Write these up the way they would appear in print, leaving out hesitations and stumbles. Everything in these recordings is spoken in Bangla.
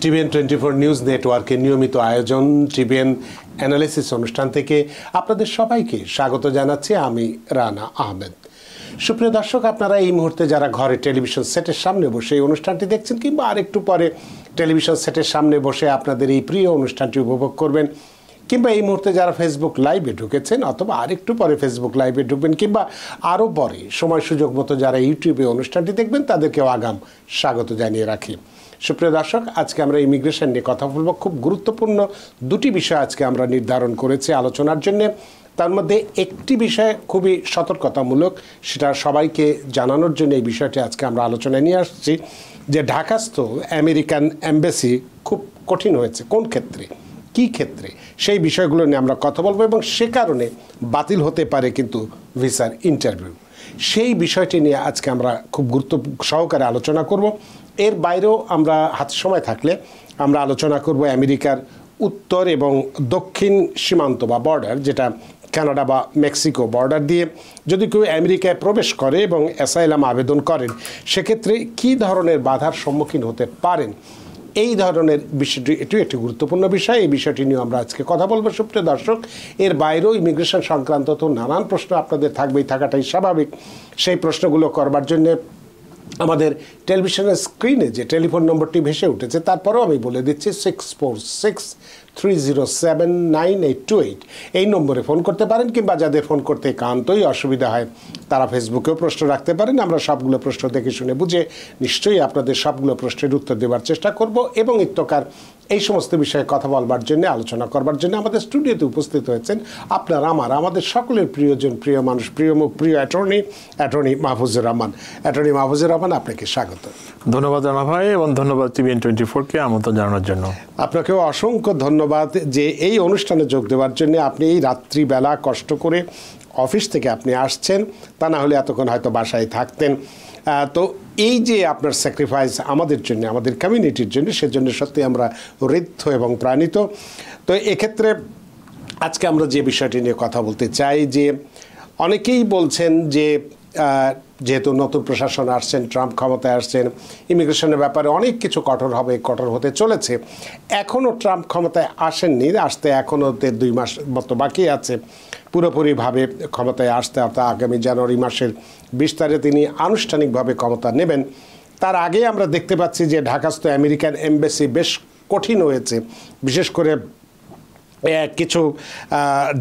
টিভিএন 24 নিউজ নেটওয়ার্কের নিয়মিত আয়োজন টিভিএন অ্যানালিসিস অনুষ্ঠান থেকে আপনাদের সবাইকে স্বাগত জানাচ্ছি। আমি রানা আহমেদ। সুপ্রিয় দর্শক, আপনারা এই মুহূর্তে যারা ঘরে টেলিভিশন সেটের সামনে বসে এই অনুষ্ঠানটি দেখছেন কিংবা আরেকটু পরে টেলিভিশন সেটের সামনে বসে আপনাদের এই প্রিয় অনুষ্ঠানটি উপভোগ করবেন, কিংবা এই মুহূর্তে যারা ফেসবুক লাইভে ঢুকেছেন অথবা আরেকটু পরে ফেসবুক লাইভে ঢুকবেন, কিংবা আরও পরে সময় সুযোগ মতো যারা ইউটিউবে অনুষ্ঠানটি দেখবেন তাদেরকেও আগাম স্বাগত জানিয়ে রাখি। সুপ্রিয় দর্শক, আজকে আমরা ইমিগ্রেশন নিয়ে কথা বলবো। খুব গুরুত্বপূর্ণ দুটি বিষয় আজকে আমরা নির্ধারণ করেছি আলোচনার জন্য। তার মধ্যে একটি বিষয় খুবই সতর্কতামূলক, সেটা সবাইকে জানানোর জন্য এই বিষয়টি আজকে আমরা আলোচনায় নিয়ে আসছি যে ঢাকাস্থ আমেরিকান এম্বাসি খুব কঠিন হয়েছে। কোন ক্ষেত্রে, কী ক্ষেত্রে, সেই বিষয়গুলো নিয়ে আমরা কথা বলবো এবং সে কারণে বাতিল হতে পারে কিন্তু ভিসার ইন্টারভিউ। সেই বিষয়টি নিয়ে আজকে আমরা খুব গুরুত্ব সহকারে আলোচনা করব। এর বাইরেও আমরা হাতে সময় থাকলে আমরা আলোচনা করব আমেরিকার উত্তর এবং দক্ষিণ সীমান্ত বা বর্ডার, যেটা কানাডা বা মেক্সিকো বর্ডার দিয়ে যদি কেউ আমেরিকায় প্রবেশ করে এবং অ্যাসাইলাম আবেদন করেন, সেক্ষেত্রে কী ধরনের বাধার সম্মুখীন হতে পারেন। এই ধরনের বিষয়টি এটিও একটি গুরুত্বপূর্ণ বিষয়। এই বিষয়টি নিয়ে আমরা আজকে কথা বলবো। সুপ্রিয় দর্শক, এর বাইরেও ইমিগ্রেশন সংক্রান্ত তো নানান প্রশ্ন আপনাদের থাকবেই, থাকাটাই স্বাভাবিক। সেই প্রশ্নগুলো করবার জন্য আমাদের টেলিভিশনের স্ক্রিনে যে টেলিফোন নম্বরটি ভেসে উঠেছে, তারপরেও আমি বলে দিচ্ছি 6463079828 এই নম্বরে ফোন করতে পারেন, কিংবা যাদের ফোন করতে একান্তই অসুবিধা হয় তারা ফেসবুকেও প্রশ্ন রাখতে পারেন। আমরা সবগুলো প্রশ্ন দেখে শুনে বুঝে নিশ্চয়ই আপনাদের সবগুলো প্রশ্নের উত্তর দেওয়ার চেষ্টা করব। এবং ইত্যকার এই সমস্ত বিষয়ে কথা বলবার জন্য, আলোচনা করবার জন্য আমাদের স্টুডিওতে উপস্থিত হয়েছেন আপনার আমাদের সকলের প্রিয়জন, প্রিয় মানুষ, প্রিয় মুখ, প্রিয় অ্যাটর্নি মাহফুজুর রহমান। অ্যাটর্নি মাহফুজুর রহমান, আপনাকে স্বাগত। ধন্যবাদ রানা ভাই, এবং ধন্যবাদ টিভিএন 24-কে আমন্ত্রণ জানানোর জন্য। আপনাকেও অসংখ্য ধন্যবাদ যে এই অনুষ্ঠানে যোগ দেওয়ার জন্য। আপনি এই রাত্রিবেলা কষ্ট করে অফিস থেকে আপনি আসছেন, তা না হলে এতক্ষণ হয়তো বাসায় থাকতেন। তো এই যে আপনার স্যাক্রিফাইস আমাদের জন্য, আমাদের কমিউনিটির জন্য, সেজন্য সত্যি আমরা ঋদ্ধ এবং প্রাণিত। তো এক্ষেত্রে আজকে আমরা যে বিষয়টি নিয়ে কথা বলতে চাই, যে অনেকেই বলছেন যে যেহেতু নতুন প্রশাসন আসছেন, ট্রাম্প ক্ষমতায় আসছেন, ইমিগ্রেশনের ব্যাপারে অনেক কিছু কঠোর হবে, কঠোর হতে চলেছে। এখনও ট্রাম্প ক্ষমতায় আসেননি, আসতে এখনও 2 মাস মতো বাকি আছে পুরোপুরিভাবে ক্ষমতায় আসতে। অর্থাৎ আগামী জানুয়ারি মাসের 20 তারিখে তিনি আনুষ্ঠানিকভাবে ক্ষমতা নেবেন। তার আগে আমরা দেখতে পাচ্ছি যে ঢাকাস্থ আমেরিকান এম্বাসি বেশ কঠিন হয়েছে, বিশেষ করে কিছু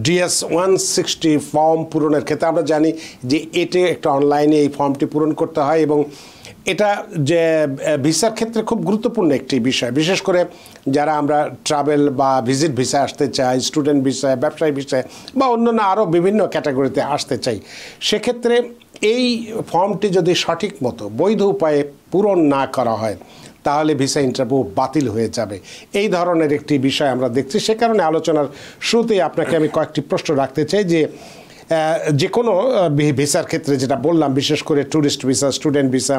DS-160 ফর্ম পূরণের ক্ষেত্রে। আমরা জানি যে এটা একটা অনলাইনে এই ফর্মটি পূরণ করতে হয় এবং এটা যে ভিসার ক্ষেত্রে খুব গুরুত্বপূর্ণ একটি বিষয়, বিশেষ করে যারা আমরা ট্রাভেল বা ভিজিট ভিসা আসতে চাই, স্টুডেন্ট ভিসায়, ব্যবসায়ী ভিসায় বা অন্যান্য আরও বিভিন্ন ক্যাটাগরিতে আসতে চাই। সেক্ষেত্রে এই ফর্মটি যদি সঠিক মতো বৈধ উপায়ে পূরণ না করা হয়, তাহলে ভিসা ইন্টারভিউ বাতিল হয়ে যাবে। এই ধরনের একটি বিষয় আমরা দেখছি। সে কারণে আলোচনার শুরুতেই আপনাকে আমি কয়েকটি প্রশ্ন রাখতে চাই যে যে কোনো ভিসার ক্ষেত্রে, যেটা বললাম, বিশেষ করে ট্যুরিস্ট ভিসা, স্টুডেন্ট ভিসা,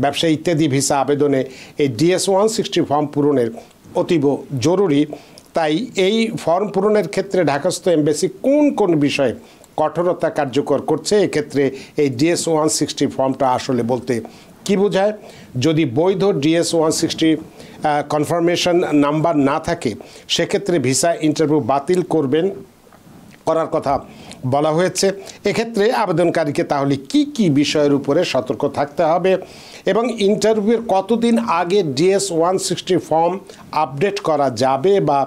ব্যবসায়ী ইত্যাদি ভিসা আবেদনে এই DS-160 ফর্ম পূরণের অতীব জরুরি। তাই এই ফর্ম পূরণের ক্ষেত্রে ঢাকাস্থ এম্বাসি কোন কোন বিষয়ে কঠোরতা কার্যকর করছে, এক্ষেত্রে এই DS-160 ফর্মটা আসলে বলতে কি বোঝায়? যদি বৈধ DS-160 কনফার্মেশন নাম্বার না থাকে, সেক্ষেত্রে ভিসা ইন্টারভিউ বাতিল করার কথা বলা হয়েছে। এক্ষেত্রে আবেদনকারীকে তাহলে কি কি বিষয়ের উপরে সতর্ক থাকতে হবে এবং ইন্টারভিউয়ের কতদিন আগে DS-160 ফর্ম আপডেট করা যাবে বা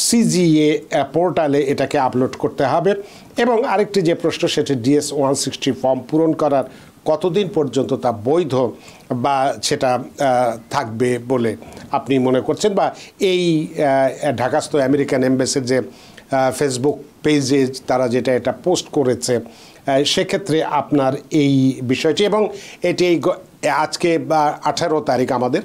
CGA পোর্টালে এটাকে আপলোড করতে হবে। এবং আরেকটি যে প্রশ্ন, সেটি DS-160 ফর্ম পূরণ করার কতদিন পর্যন্ত তা বৈধ বা সেটা থাকবে বলে আপনি মনে করছেন, বা এই ঢাকাস্থ আমেরিকান এম্বাসির যে ফেসবুক পেজে তারা যেটা এটা পোস্ট করেছে, সেক্ষেত্রে আপনার এই বিষয়টি। এবং এটি আজকে 18 তারিখ, আমাদের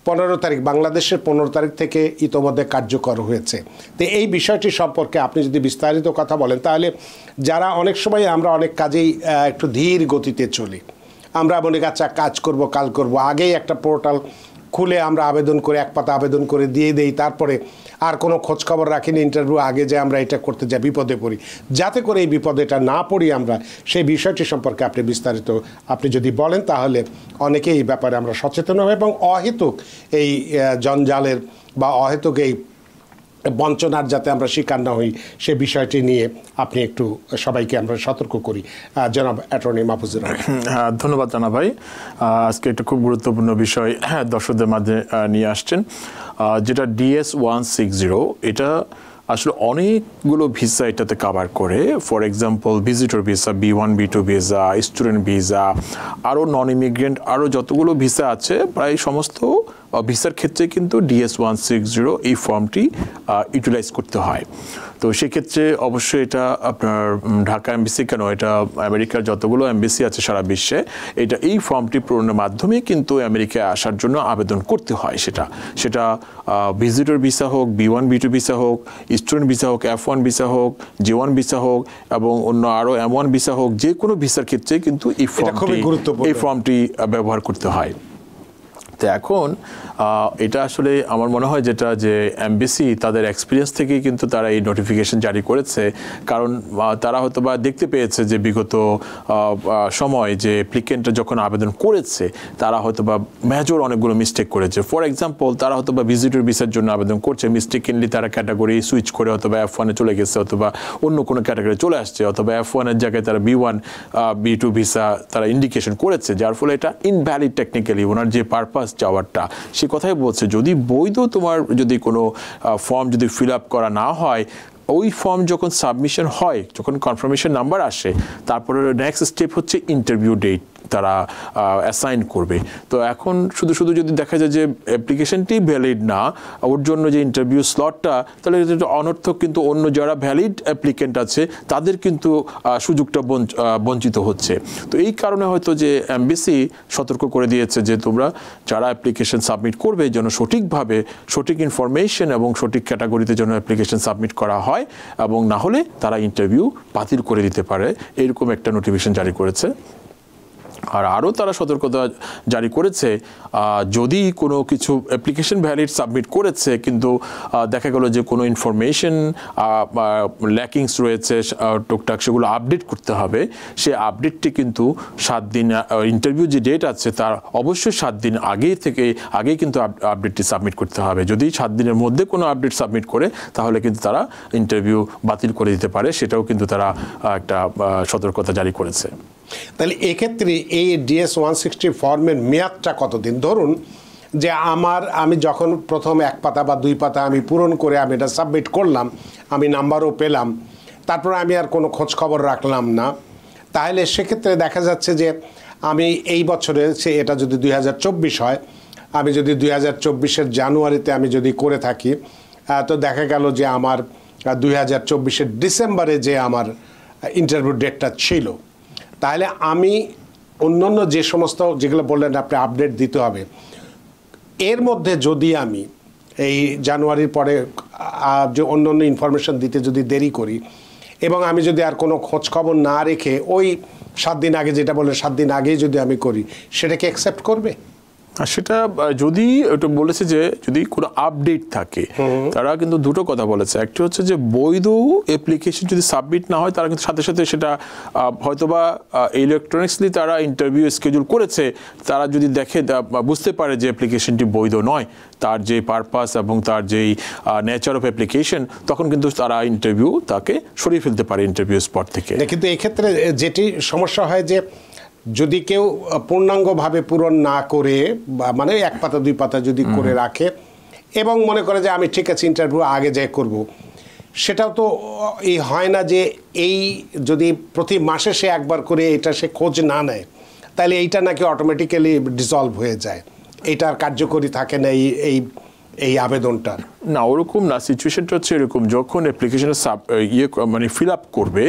15 তারিখ, বাংলাদেশের 15 তারিখ থেকে ইতোমধ্যে কার্যকর হয়েছে। তো এই বিষয়টি সম্পর্কে আপনি যদি বিস্তারিত কথা বলেন, তাহলে যারা অনেক সময় আমরা অনেক কাজেই একটু ধীর গতিতে চলি, আমরা মনে কাজ করব, কাল করব, আগেই একটা পোর্টাল খুলে আমরা আবেদন করে এক পাতা আবেদন করে দিয়ে দেই, তারপরে আর কোনো খোঁজখবর রাখিনি ইন্টারভিউ আগে যে আমরা এটা করতে যাই বিপদে পড়ি। যাতে করে এই বিপদেটা না পড়ি আমরা, সেই বিষয়টি সম্পর্কে আপনি বিস্তারিত আপনি যদি বলেন তাহলে অনেকেই এই ব্যাপারে আমরা সচেতন হব এবং অহেতুক এই জঞ্জালের বা অহেতুক এই বঞ্চনার যাতে আমরা শিকার না হই সে বিষয়টি নিয়ে আপনি একটু সবাইকে আমরা সতর্ক করি। জনাব অ্যাটর্নি মাহফুজুর রহমান। হ্যাঁ, ধন্যবাদ জানা ভাই। আজকে একটা খুব গুরুত্বপূর্ণ বিষয় দর্শকদের মাঝে নিয়ে আসছেন, যেটা DS-160। এটা আসলে অনেকগুলো ভিসা এটাতে কভার করে। For example visitor visa, B1 B2 visa, student visa, আরও নন ইমিগ্রেন্ট আরও যতগুলো ভিসা আছে প্রায় সমস্ত ভিসার ক্ষেত্রে কিন্তু DS-160 এই ফর্মটি ইউটিলাইজ করতে হয়। তো সেক্ষেত্রে অবশ্যই এটা আপনার ঢাকা এমবিসি কেন, এটা আমেরিকার যতগুলো এমবিসি আছে সারা বিশ্বে, এটা এই ফর্মটি পূরণের মাধ্যমে কিন্তু আমেরিকায় আসার জন্য আবেদন করতে হয়। সেটা ভিজিটর ভিসা হোক, B1 B2 ভিসা হোক, স্টুডেন্ট ভিসা হোক, F1 ভিসা হোক, J1 ভিসা হোক এবং অন্য আরও M1 ভিসা হোক, যে কোনো ভিসার ক্ষেত্রে কিন্তু এই ফর্মটি ব্যবহার করতে হয়। তো এখন এটা আসলে আমার মনে হয় যেটা যে এমবিসি তাদের এক্সপিরিয়েন্স থেকেই কিন্তু তারা এই নোটিফিকেশন জারি করেছে, কারণ তারা হয়তো বা দেখতে পেয়েছে যে বিগত সময় যে অ্যাপ্লিকেন্টরা যখন আবেদন করেছে তারা হয়তো বা মেজর অনেকগুলো মিস্টেক করেছে। ফর এক্সাম্পল তারা হয়তো বা ভিজিটর ভিসার জন্য আবেদন করছে, মিস্টেকেনলি তারা ক্যাটাগরি সুইচ করে অথবা F1 চলে গেছে অথবা অন্য কোনো ক্যাটাগরি চলে আসছে, অথবা F1 এর জায়গায় তারা B1 B2 ভিসা তারা ইন্ডিকেশন করেছে, যার ফলে এটা ইনভ্যালিড টেকনিক্যালি। ওনার যে পারপাস যাওয়ারটা সে কথাই বলছে, যদি বৈধ তোমার যদি কোনো ফর্ম যদি ফিল আপ করা না হয়, ওই ফর্ম যখন সাবমিশন হয়, যখন কনফার্মেশন নাম্বার আসে, তারপরে নেক্সট স্টেপ হচ্ছে ইন্টারভিউ ডেট তারা অ্যাসাইন করবে। তো এখন শুধু যদি দেখা যায় যে অ্যাপ্লিকেশনটি ভ্যালিড না, ওর জন্য যে ইন্টারভিউ স্লটটা, তাহলে এটা অনর্থক, কিন্তু অন্য যারা ভ্যালিড অ্যাপ্লিকেন্ট আছে তাদের কিন্তু সুযোগটা বঞ্চিত হচ্ছে। তো এই কারণে হয়তো যে এমবিসি সতর্ক করে দিয়েছে যে তোমরা যারা অ্যাপ্লিকেশন সাবমিট করবে যেন সঠিকভাবে সঠিক ইনফরমেশন এবং সঠিক ক্যাটাগরিতে যেন অ্যাপ্লিকেশন সাবমিট করা হয়, এবং না হলে তারা ইন্টারভিউ বাতিল করে দিতে পারে, এরকম একটা নোটিফিকেশন জারি করেছে। আর আরও তারা সতর্কতা জারি করেছে, যদি কোনো কিছু অ্যাপ্লিকেশন ভ্যালিড সাবমিট করেছে কিন্তু দেখা গেল যে কোনো ইনফরমেশন ল্যাকিংস রয়েছে টুকটাক, সেগুলো আপডেট করতে হবে। সে আপডেটটি কিন্তু 7 দিন, ইন্টারভিউ যে ডেট আছে তার অবশ্যই 7 দিন আগেই কিন্তু আপডেটটি সাবমিট করতে হবে। যদি 7 দিনের মধ্যে কোনো আপডেট সাবমিট করে তাহলে কিন্তু তারা ইন্টারভিউ বাতিল করে দিতে পারে, সেটাও কিন্তু তারা একটা সতর্কতা জারি করেছে। তাহলে এক্ষেত্রে এই DS-160 ফর্মের মেয়াদটা কতদিন? ধরুন যে আমি যখন প্রথম 1 পাতা বা 2 পাতা আমি পূরণ করে আমি এটা সাবমিট করলাম, আমি নাম্বারও পেলাম, তারপর আমি আর কোনো খোঁজ খবর রাখলাম না, তাহলে সেক্ষেত্রে দেখা যাচ্ছে যে আমি এই বছরে এটা যদি 2024 হয়, আমি যদি 2024-এর জানুয়ারিতে আমি যদি করে থাকি, তো দেখা গেল যে আমার 2024-এর ডিসেম্বরে যে আমার ইন্টারভিউ ডেটটা ছিল, তাহলে আমি অন্যান্য যে সমস্ত যেগুলো বললেন আপনি আপডেট দিতে হবে, এর মধ্যে যদি আমি এই জানুয়ারির পরে যে অন্যান্য ইনফরমেশন দিতে যদি দেরি করি এবং আমি যদি আর কোনো খোঁজখবর না রেখে ওই 7 দিন আগে, যেটা বললেন 7 দিন আগেই যদি আমি করি, সেটাকে অ্যাকসেপ্ট করবে? আর সেটা যদি ওটা বলেছে যে যদি কোনো আপডেট থাকে, তারা কিন্তু দুটো কথা বলেছে। একটা হচ্ছে যে বৈধ অ্যাপ্লিকেশন যদি সাবমিট না হয় তারা কিন্তু সাথে সাথে সেটা হয়তোবা ইলেকট্রনিক্সলি তারা ইন্টারভিউ স্কেডিউল করেছে, তারা যদি দেখে বুঝতে পারে যে অ্যাপ্লিকেশনটি বৈধ নয়, তার যে পারপাস এবং তার যেই নেচার অফ অ্যাপ্লিকেশন, তখন কিন্তু তারা ইন্টারভিউ তাকে সরিয়ে ফেলতে পারে ইন্টারভিউ স্পট থেকে। কিন্তু এক্ষেত্রে যেটি সমস্যা হয় যে যদি কেউ পূর্ণাঙ্গভাবে পূরণ না করে, মানে 1 পাতা 2 পাতা যদি করে রাখে এবং মনে করে যে আমি ঠিক আছে ইন্টারভিউ আগে যাই করব, সেটাও তো এই হয় না যে এই যদি প্রতি মাসে সে একবার করে এটা সে খোঁজ না নেয়, তাহলে এইটা নাকি অটোমেটিক্যালি ডিসলভ হয়ে যায়, এইটার কার্যকরী থাকে না এই আবেদনটার। না, ওরকম না। সিচুয়েশনটা হচ্ছে এরকম, যখন অ্যাপ্লিকেশনে মানে ফিল আপ করবে,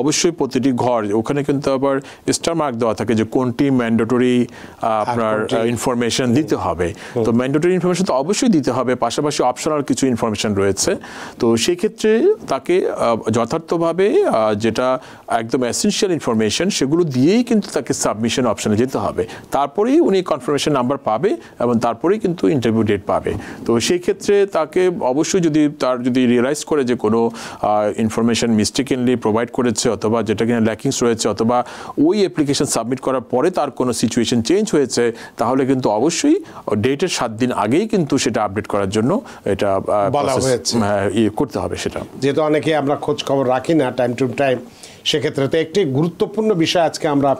অবশ্যই প্রতিটি ঘর ওখানে কিন্তু আবার স্টার মার্ক দেওয়া থাকে যে কোনটি ম্যান্ডেটরি আপনার ইনফরমেশন দিতে হবে। তো ম্যান্ডেটরি ইনফরমেশন তো অবশ্যই দিতে হবে, পাশাপাশি অপশনাল কিছু ইনফরমেশন রয়েছে। তো সেই ক্ষেত্রে তাকে যথার্থভাবে যেটা একদম এসেনশিয়াল ইনফরমেশন সেগুলো দিয়েই কিন্তু তাকে সাবমিশন অপশনে যেতে হবে। তারপরেই উনি কনফার্মেশন নাম্বার পাবে এবং তারপরেই কিন্তু ইন্টারভিউ ডেট পাবে। তো সেই ক্ষেত্রে তাকে অবশ্যই যদি রিয়েলাইজ করে যে কোনো ইনফরমেশন মিস্টেকেনলি প্রোভাইড করেছে, অথবা যেটা কিনা ল্যাকিংস রয়েছে, অথবা ওই অ্যাপ্লিকেশন সাবমিট করার পরে তার কোনো সিচুয়েশন চেঞ্জ হয়েছে, তাহলে কিন্তু অবশ্যই ডেটের 7 দিন আগেই কিন্তু সেটা আপডেট করার জন্য এটা করতে হবে। সেটা যেহেতু অনেকে আমরা খোঁজ খবর রাখি না টাইম টু টাইম, সেক্ষেত্রে তো একটি গুরুত্বপূর্ণ বিষয় আজকে আমরা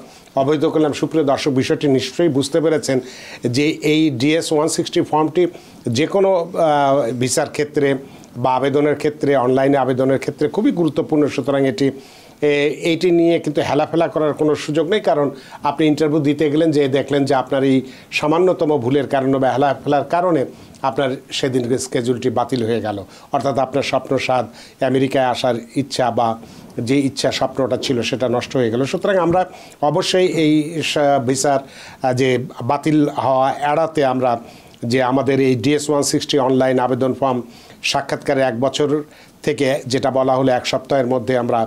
অবহিত করলাম। সুপ্রিয় দর্শক, বিষয়টি নিশ্চয়ই বুঝতে পেরেছেন যে এই DS-160 ফর্মটি যে কোনো ভিসার ক্ষেত্রে বা আবেদনের ক্ষেত্রে, অনলাইনে আবেদনের ক্ষেত্রে খুবই গুরুত্বপূর্ণ। সুতরাং এইটি নিয়ে কিন্তু হেলাফেলা করার কোনো সুযোগ নেই, কারণ আপনি ইন্টারভিউ দিতে গেলেন, যে দেখলেন যে আপনার এই সামান্যতম ভুলের কারণে বা হেলাফেলার কারণে আপনার সেদিনকে স্কেজুলটি বাতিল হয়ে গেল, অর্থাৎ আপনার স্বপ্নসাদ আমেরিকায় আসার ইচ্ছা বা যে ইচ্ছা স্বপ্নটা ছিল সেটা নষ্ট হয়ে গেল। সুতরাং আমরা অবশ্যই এই ভিসার যে বাতিল হওয়া এড়াতে আমরা যে আমাদের এই DS-160 অনলাইন আবেদন ফর্ম সাক্ষাৎকারে 1 বছর থেকে যেটা বলা হলো 1 সপ্তাহের মধ্যে আমরা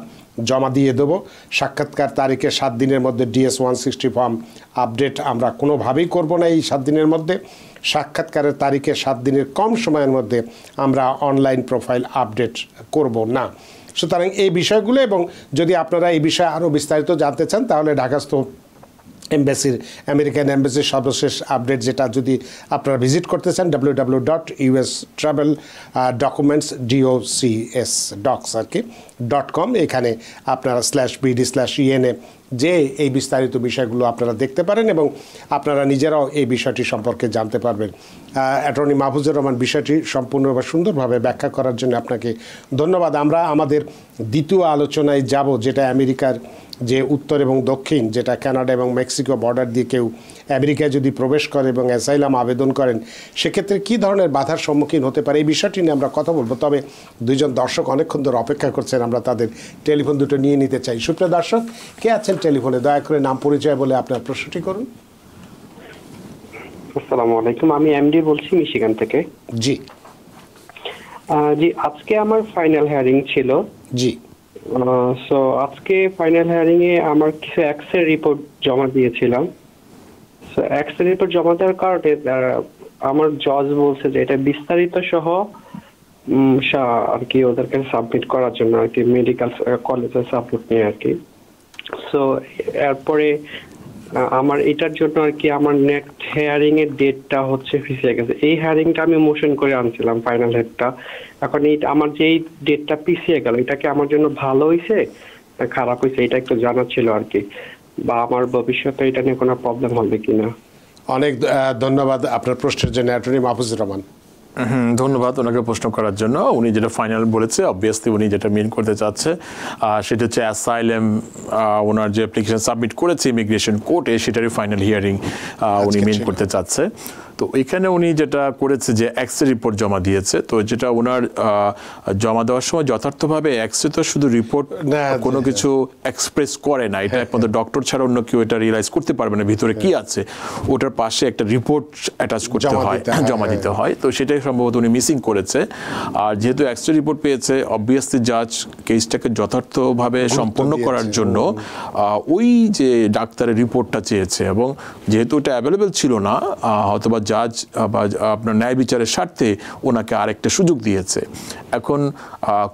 জমা দিয়ে দেবো। সাক্ষাৎকার তারিখে 7 দিনের মধ্যে DS-160 ফর্ম আপডেট আমরা কোনোভাবেই করব না এই 7 দিনের মধ্যে। সাক্ষাৎকারের তারিখে 7 দিনের কম সময়ের মধ্যে আমরা অনলাইন প্রোফাইল আপডেট করব না। সুতরাং এই বিষয়গুলো, এবং যদি আপনারা এই বিষয়ে আরও বিস্তারিত জানতে চান, তাহলে ঢাকাস্থ আমেরিকান এম্বাসির সর্বশেষ আপডেট যেটা যদি আপনারা ভিজিট করতে চান, www.ustraveldocs.com, এখানে আপনারা /bd/en যে এই বিস্তারিত বিষয়গুলো আপনারা দেখতে পারেন এবং আপনারা নিজেরাও এই বিষয়টি সম্পর্কে জানতে পারবেন। অ্যাটর্নি মাহফুজুর রহমান, বিষয়টি সম্পূর্ণ বা সুন্দরভাবে ব্যাখ্যা করার জন্য আপনাকে ধন্যবাদ। আমরা আমাদের দ্বিতীয় আলোচনায় যাব, যেটা আমেরিকার যে উত্তর এবং দক্ষিণ, যেটা কানাডা এবং মেক্সিকো বর্ডার দিয়ে কেউ আমেরিকায় যদি প্রবেশ করে এবং অ্যাসাইলাম আবেদন করেন, সেক্ষেত্রে কী ধরনের বাধার সম্মুখীন হতে পারে, এই বিষয়টি নিয়ে আমরা কথা বলবো। তবে দুইজন দর্শক অনেকক্ষণ ধরে অপেক্ষা করছেন, আমরা তাদের টেলিফোন দুটো নিয়ে নিতে চাই। সুপ্রিয় দর্শক, কে আছেন টেলিফোনে? দয়া করে নাম পরিচয় বলে আপনার প্রশ্নটি করুন। আসসালামু আলাইকুম, আমি এমডি বলছি মিশিগান থেকে। জি জি, আজকে আমার ফাইনাল হিয়ারিং ছিল। জি। সো আজকে ফাইনাল হিয়ারিং এ আমার কিছু এক্স-রে রিপোর্ট জমা দিয়েছিলাম। সো এক্স-রে রিপোর্ট জমা দেওয়ার কারণে আমার জজ বলছে যে এটা বিস্তারিত সহ আর কি ওদেরকে সাবমিট করার জন্য আর কি, মেডিকেল কলেজের সাপোর্ট নিয়ে আর কি। সো এরপরে আমার এটার জন্য আর কি আমার নেক্সট হিয়ারিং এর ডেটটা হচ্ছে পিছিয়ে গেছে। এই হিয়ারিংটা আমি মোশন করে আনছিলাম ফাইনাল হেডটা, এখন এই আমার যে এই ডেটটা পিছিয়ে গেল, এটা কি আমার জন্য ভালো হয়েছে না খারাপ হয়েছে, এটা একটু জানার ছিল আর কি, বা আমার ভবিষ্যতে এটা নিয়ে কোনো প্রবলেম হবে কিনা। অনেক ধন্যবাদ আপনার প্রশ্নের জন্য অ্যাটর্নি মাহফুজুর রহমান। ধন্যবাদ ওনাকে প্রশ্ন করার জন্য। উনি যেটা ফাইনাল বলেছে, অবভিয়াসলি উনি যেটা মিন করতে চাচ্ছে সেটা হচ্ছে অ্যাসাইলাম ওনার যে অ্যাপ্লিকেশন সাবমিট করেছে ইমিগ্রেশন কোর্টে, সেটারই ফাইনাল হিয়ারিং উনি মিন করতে চাচ্ছে। তো এখানে উনি যেটা করেছে যে এক্স-রে রিপোর্ট জমা দিয়েছে, তো যেটা ওনার জমা দেওয়ার সময় যথার্থভাবে এক্স-রে তো শুধু রিপোর্ট কোনো কিছু এক্সপ্রেস করে না, এটা একমাত্র ডক্টর ছাড়া অন্য কেউ এটা রিয়েলাইজ করতে পারবে না ভিতরে কি আছে। ওটার পাশে একটা রিপোর্ট অ্যাটাচ করতে হয়, জমা দিতে হয়। তো সেটাই সম্ভবত উনি মিসিং করেছে। আর যেহেতু এক্স-রে রিপোর্ট পেয়েছে, অবভিয়াসলি জাজ কেসটাকে যথার্থভাবে সম্পন্ন করার জন্য ওই যে ডাক্তারের রিপোর্টটা চেয়েছে, এবং যেহেতু এটা অ্যাভেলেবেল ছিল না, হয়তোবা জাজ বা আপনার ন্যায় বিচারের স্বার্থে ওনাকে আরেকটা সুযোগ দিয়েছে। এখন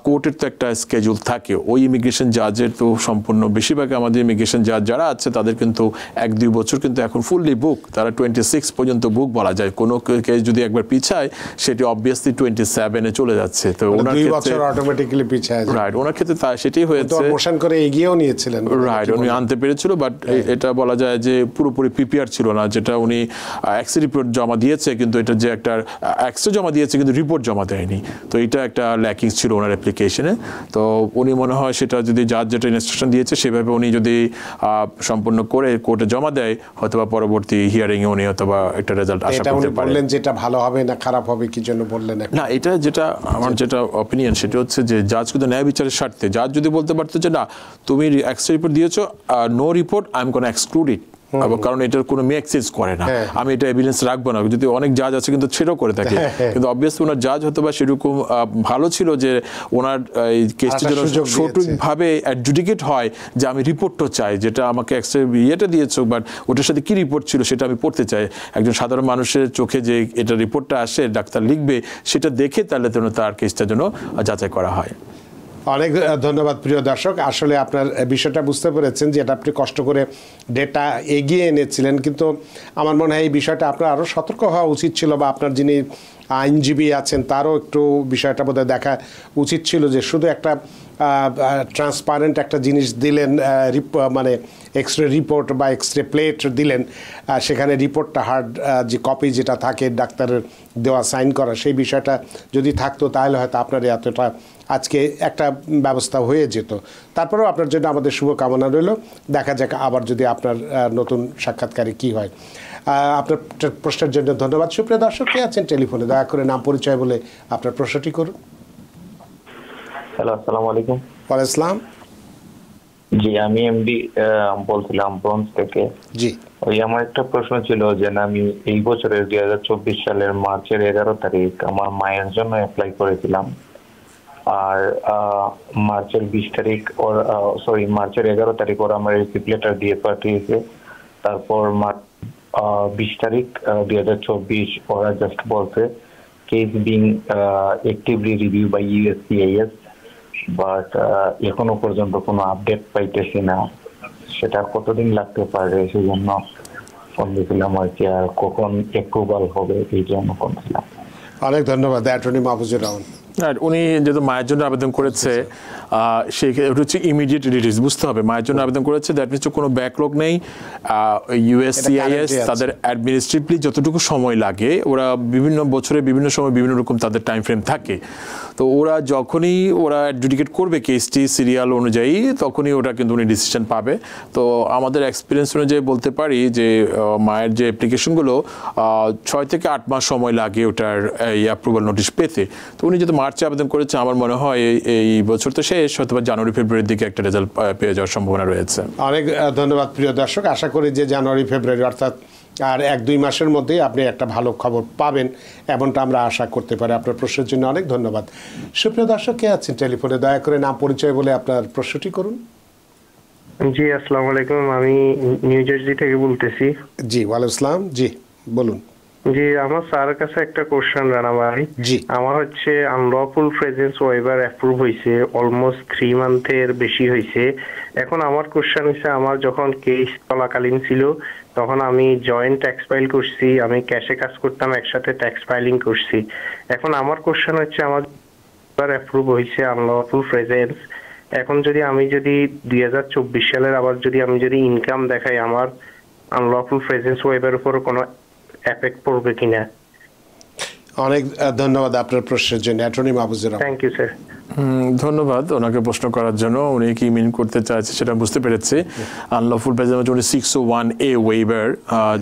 কোর্টের তো একটা স্কেজুল থাকে, ওই ইমিগ্রেশন জাজের তো সম্পূর্ণ বেশিরভাগ আমাদের ইমিগ্রেশন জাজ যারা আছে তাদের কিন্তু 1-2 বছর কিন্তু এখন ফুললি বুক, তারা 26 পর্যন্ত বুক বলা যায়। কোনো কেস যদি একবার পিছায় সেটি অবভিয়াসলি 27-এ চলে যাচ্ছে। তো ওনার ক্ষেত্রে অটোমেটিক্যালি পিছায় যায়। রাইট, ওনার ক্ষেত্রে সেটাই হয়েছে। মোশন করে এগিয়েও নিয়েছিলেন, রাইট, উনি আনতে পেরেছিল, বাট এটা বলা যায় যে পুরোপুরি প্রিপেয়ার ছিল না। যেটা উনি এক্স-রে রিপোর্ট জমা দিয়েছে কিন্তু এটা যে একটা এক্সরে জমা দিয়েছে কিন্তু রিপোর্ট জমা দেয়নি, তো এটা একটা ল্যাকিংস ছিল ওনার অ্যাপ্লিকেশনে। তো উনি মনে হয় সেটা যদি জাজ যেটা ইনস্ট্রাকশন দিয়েছে সেভাবে উনি যদি সম্পূর্ণ করে কোর্টে জমা দেয়, হয়তোবা পরবর্তী হিয়ারিং এ উনি হয়তোবা একটা রেজাল্ট আশা করতে পারেন। বললেন যেটা ভালো হবে না খারাপ হবে কি জন্য বললেন না, এটা যেটা আমার যেটা অপিনিয়ন সেটা হচ্ছে যে জাজ কিন্তু ন্যায় বিচারের স্বার্থে জাজ যদি বলতে পারতো যে না তুমি এক্সরে রিপোর্ট দিয়েছো, no report, I am gonna exclude it, কারণ এটার কোনো মেক সেন্স করে না, আমি এটা এভিডেন্স রাখবো না। যদি অনেক জাজ আছে কিন্তু সেটাও করে থাকে, কিন্তু অবভিয়াসলি ওনার জাজ হয়তো বা সেরকম ভালো ছিল যে ওনার এই কেসটি যেন সঠিকভাবে অ্যাডজুডিকেট হয়, যে আমি রিপোর্টটা চাই, যেটা আমাকে এক্সরে ইয়েটা দিয়েছো বাট ওটার সাথে কি রিপোর্ট ছিল সেটা আমি পড়তে চাই। একজন সাধারণ মানুষের চোখে যে এটা রিপোর্টটা আসে ডাক্তার লিখবে সেটা দেখে তাহলে যেন তার কেসটা যেন যাচাই করা হয়। অনেক ধন্যবাদ প্রিয় দর্শক, আসলে আপনার বিষয়টা বুঝতে পেরেছেন যে এটা আপনি কষ্ট করে ডেটা এগিয়ে এনেছিলেন, কিন্তু আমার মনে হয় এই বিষয়টা আপনার আরও সতর্ক হওয়া উচিত ছিল, বা আপনার যিনি আইনজীবী আছেন তারও একটু বিষয়টা বোধহয় দেখা উচিত ছিল যে শুধু একটা ট্রান্সপারেন্ট একটা জিনিস দিলেন, মানে এক্সরে রিপোর্ট বা এক্সরে প্লেট দিলেন, সেখানে রিপোর্টটা হার্ড যে কপি যেটা থাকে ডাক্তারের দেওয়া সাইন করা, সেই বিষয়টা যদি থাকতো তাহলে হয়তো আপনার এতটা আজকে একটা ব্যবস্থা হয়ে যেত। তারপরেও আপনার জন্য আমাদের শুভকামনা রইল, দেখা যাক আবার যদি আপনার নতুন সাক্ষাৎকারে কি হয়। আপনার প্রশ্নের জন্য ধন্যবাদ। সুপ্রিয় দর্শক, কে আছেন টেলিফোনে? দয়া করে নাম পরিচয় বলে আপনার প্রশ্নটি করুন। হ্যালো, আসসালামু আলাইকুম। ওয়ালাইকুম আসসালাম। জি, আমি এমডি বলছিলাম ব্রঞ্জ থেকে। জি, ওই আমার একটা প্রশ্ন ছিল যে আমি এই বছরের 2024 সালের মার্চের 11 তারিখ আমার মায়ের জন্য অ্যাপ্লাই করেছিলাম, আর মার্চের 20 তারিখ ওর মার্চের 11 তারিখ ওরা আমার রিসিপ্ট লেটার দিয়ে পাঠিয়েছে। তারপর 20 তারিখ 2024 ওরা জাস্ট বলছে case being actively review by USCIS, but এখনো পর্যন্ত কোনো আপডেট পাইতেছি না। সেটা কতদিন লাগতে পারে সেই জন্য ফোন দিয়েছিলাম আর কি, আর কখন অ্যাপ্রুভাল হবে এই জন্য ফোন দিলাম। অনেক ধন্যবাদ। অ্যাটর্নি মাহফুজুর রহমান। উনি যেহেতু মায়ের জন্য আবেদন করেছে, সেই হচ্ছে ইমিডিয়েট রিলিজ বুঝতে হবে। মায়ের জন্য আবেদন করেছে, দ্যাট মিনস কোনো ব্যাকলগ নেই। USCIS তাদের অ্যাডমিনিস্ট্রেটিভলি যতটুকু সময় লাগে, ওরা বিভিন্ন বছরে বিভিন্ন সময় বিভিন্ন রকম তাদের টাইম ফ্রেম থাকে, তো ওরা যখনই ওরা অ্যাডজুডিকেট করবে কেসটি সিরিয়াল অনুযায়ী তখনই ওটা কিন্তু উনি ডিসিশন পাবে। তো আমাদের এক্সপিরিয়েন্স অনুযায়ী বলতে পারি যে মায়ের যে অ্যাপ্লিকেশনগুলো 6 থেকে 8 মাস সময় লাগে ওটার এই অ্যাপ্রুভাল নোটিশ পেতে। তো উনি যেহেতু মার্চে আবেদন করেছে, আমার মনে হয় এই বছর তো শেষ, হয়তো জানুয়ারি ফেব্রুয়ারির দিকে একটা রেজাল্ট পেয়ে যাওয়ার সম্ভাবনা রয়েছে। অনেক ধন্যবাদ প্রিয় দর্শক, আশা করি যে জানুয়ারি ফেব্রুয়ারি অর্থাৎ আর 1-2 মাসের মধ্যেই আপনি একটা ভালো খবর পাবেন, এমনটা আমরা আশা করতে পারি। আপনার প্রশ্নের জন্য অনেক ধন্যবাদ। সুপ্রিয় দর্শক, কে আছেন টেলিফোনে? দয়া করে নাম পরিচয় বলে আপনার প্রশ্নটি করুন। জি, আসসালামু আলাইকুম, আমি নিউ জার্সি থেকে বলতেছি। জি, ওয়ালাইকুম আসসালাম। জি, বলুন। জি, আমার স্যারের কাছে একটা কোশ্চেন রানা ভাই। জি, আমার হচ্ছে আনলফুল প্রেজেন্স ওয়েভার অ্যাপ্রুভ হয়েছে, অলমোস্ট 3 মান্থের বেশি হয়েছে। এখন আমার কোশ্চেন হচ্ছে, আমার যখন কেস চলাকালীন ছিল তখন আমি জয়েন্ট ট্যাক্স ফাইল করছি, আমি ক্যাশে কাজ করতাম, একসাথে ট্যাক্স ফাইলিং করছি। এখন আমার কোশ্চেন হচ্ছে, আমার অ্যাপ্রুভ হয়েছে আনলফুল প্রেজেন্স, এখন আমি যদি 2024 সালের আবার আমি যদি ইনকাম দেখাই, আমার আনলফুল প্রেজেন্স ওয়েভার উপর কোনো এফেক্ট পড়বে কিনা? অনেক ধন্যবাদ আপনার প্রশ্নের জন্য। Attorney Mahfuzur Rahman. Thank you sir. ধন্যবাদ ওনাকে প্রশ্ন করার জন্য। উনি কি মিন করতে চাইছে সেটা বুঝতে পেরেছি। আনলফুল প্রেজেন্স উনি 601A ওয়েভার,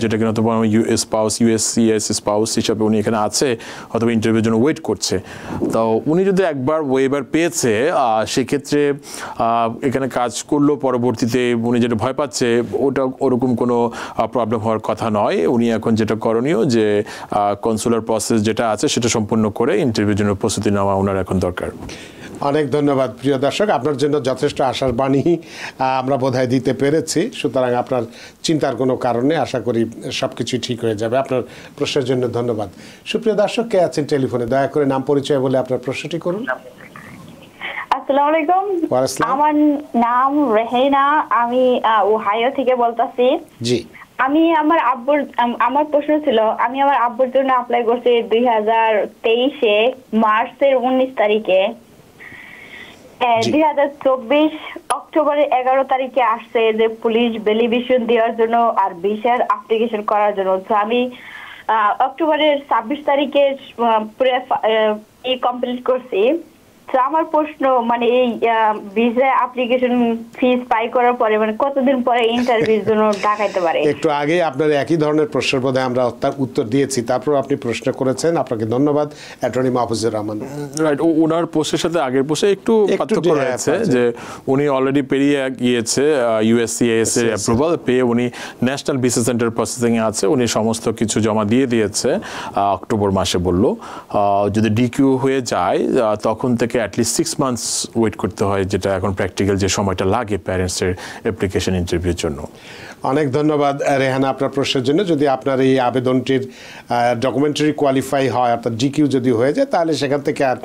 যেটা কিনা তো USCIS স্পাউস হিসাবে উনি এখানে আছে, অথবা ইন্টারভিউর জন্য ওয়েট করছে। তো উনি যদি একবার ওয়েভার পেয়েছে, সেক্ষেত্রে এখানে কাজ করলেও পরবর্তীতে উনি যেটা ভয় পাচ্ছে ওটা ওরকম কোনো প্রবলেম হওয়ার কথা নয়। উনি এখন যেটা করণীয় যে কনসুলার প্রসেস যেটা আছে সেটা সম্পূর্ণ করে ইন্টারভিউর জন্য প্রস্তুতি নেওয়া ওনার এখন দরকার। অনেক ধন্যবাদ প্রিয় দর্শক, আপনার জন্য যথেষ্ট আশার বাণী আমরা বোধহয় দিতে পেরেছি, সুতরাং আপনার চিন্তার কোনো কারণে আশা করি সব কিছু ঠিক হয়ে যাবে। আপনার প্রশ্নের জন্য ধন্যবাদ। সুপ্রিয় দর্শক, কে আছেন টেলিফোনে? দয়া করে নাম পরিচয় বলে আপনার প্রশ্নটি করুন। আসসালামু আলাইকুম, আমার নাম রেহেনা, আমি ওহাইও থেকে বলতাছি। জি, আমি আমার প্রশ্ন ছিল, আমি আমার আব্বুর জন্য অ্যাপ্লাই করছি 2023 মার্চের 19 তারিখে। 2024 অক্টোবরের 11 তারিখে আসছে যে পুলিশ ভ্যালিডেশন দেওয়ার জন্য আর ভিসার অ্যাপ্লিকেশন করার জন্য। তো আমি অক্টোবরের 26 তারিখে পুরো কমপ্লিট করছি। তো আমার প্রশ্ন মানে এই ভিসা অ্যাপ্লিকেশন ফিস পাই করার পরে মানে কতদিন পরে ইন্টারভিউর জন্য ডাকাইতে পারে? একটু আগে আপনার একই ধরনের প্রশ্নের বোধহয় আমরা তার উত্তর দিয়েছি, তারপর আপনি প্রশ্ন করেছেন। আপনাকে ধন্যবাদ অ্যাটর্নি মাহফুজুর রহমান। রাইট, ওনার পোস্টের সাথে আগের পোস্টে একটু পার্থক্য রয়েছে যে উনি অলরেডি পেরিয়ে গিয়েছে USCIS এর অ্যাপ্রুভাল পেয়ে, উনি ন্যাশনাল ভিসা সেন্টার প্রসেসিং এ আছে, উনি সমস্ত কিছু জমা দিয়ে দিয়েছে অক্টোবর মাসে বললো। যদি ডিকিউ হয়ে যায় তখন থেকে অ্যাটলিস্ট 6 মান্থস ওয়েট করতে হয়, যেটা এখন প্র্যাকটিক্যাল যে সময়টা লাগে প্যারেন্টসের অ্যাপ্লিকেশন ইন্টারভিউর জন্য। অনেক ধন্যবাদ রেহানা আপনার প্রশ্নের জন্য। যদি আপনার এই আবেদনটির ডকুমেন্টারি কোয়ালিফাই হয়, অর্থাৎ ডিকিউ যদি হয়ে যায়, তাহলে সেখান থেকে আর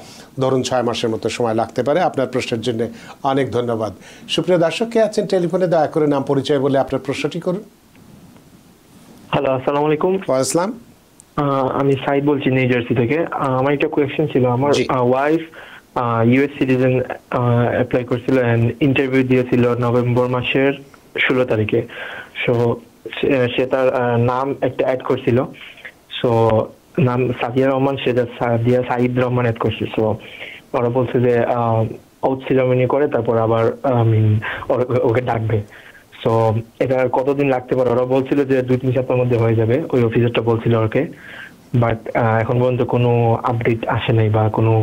ধরুন 6 মাসের মতো সময় লাগতে পারে। আপনার প্রশ্নের জন্য অনেক ধন্যবাদ। সুপ্রিয় দর্শক, কে আছেন টেলিফোনে? দয়া করে নাম পরিচয় বলে আপনার প্রশ্নটি করুন। হ্যালো, আসসালামু আলাইকুম। ওয়ালাইকুম। আমি সাইদ বলছি নিউ জার্সি থেকে। আমার একটা কোয়েশ্চেন ছিল। আমার ওয়াইফ ইউএস সিটিজেন অ্যাপ্লাই করছিল এন্ড ইন্টারভিউ দিয়েছিল নভেম্বর মাসের 16 তারিখে। সো সে তার নাম একটা অ্যাড করছিল। সো নাম সাদিয়া রহমান, সে সাদিয়া সাইদ রহমান অ্যাড করছে। সো ওরা বলছে যে আউট সেরেমনি করে তারপর আবার ওকে ডাকবে। সো এটা কতদিন লাগতে পারে? ওরা বলছিল যে 2-3 সপ্তাহের মধ্যে হয়ে যাবে, ওই অফিসারটা বলছিল ওকে। বাট এখন পর্যন্ত কোনো আপডেট আসে নাই বা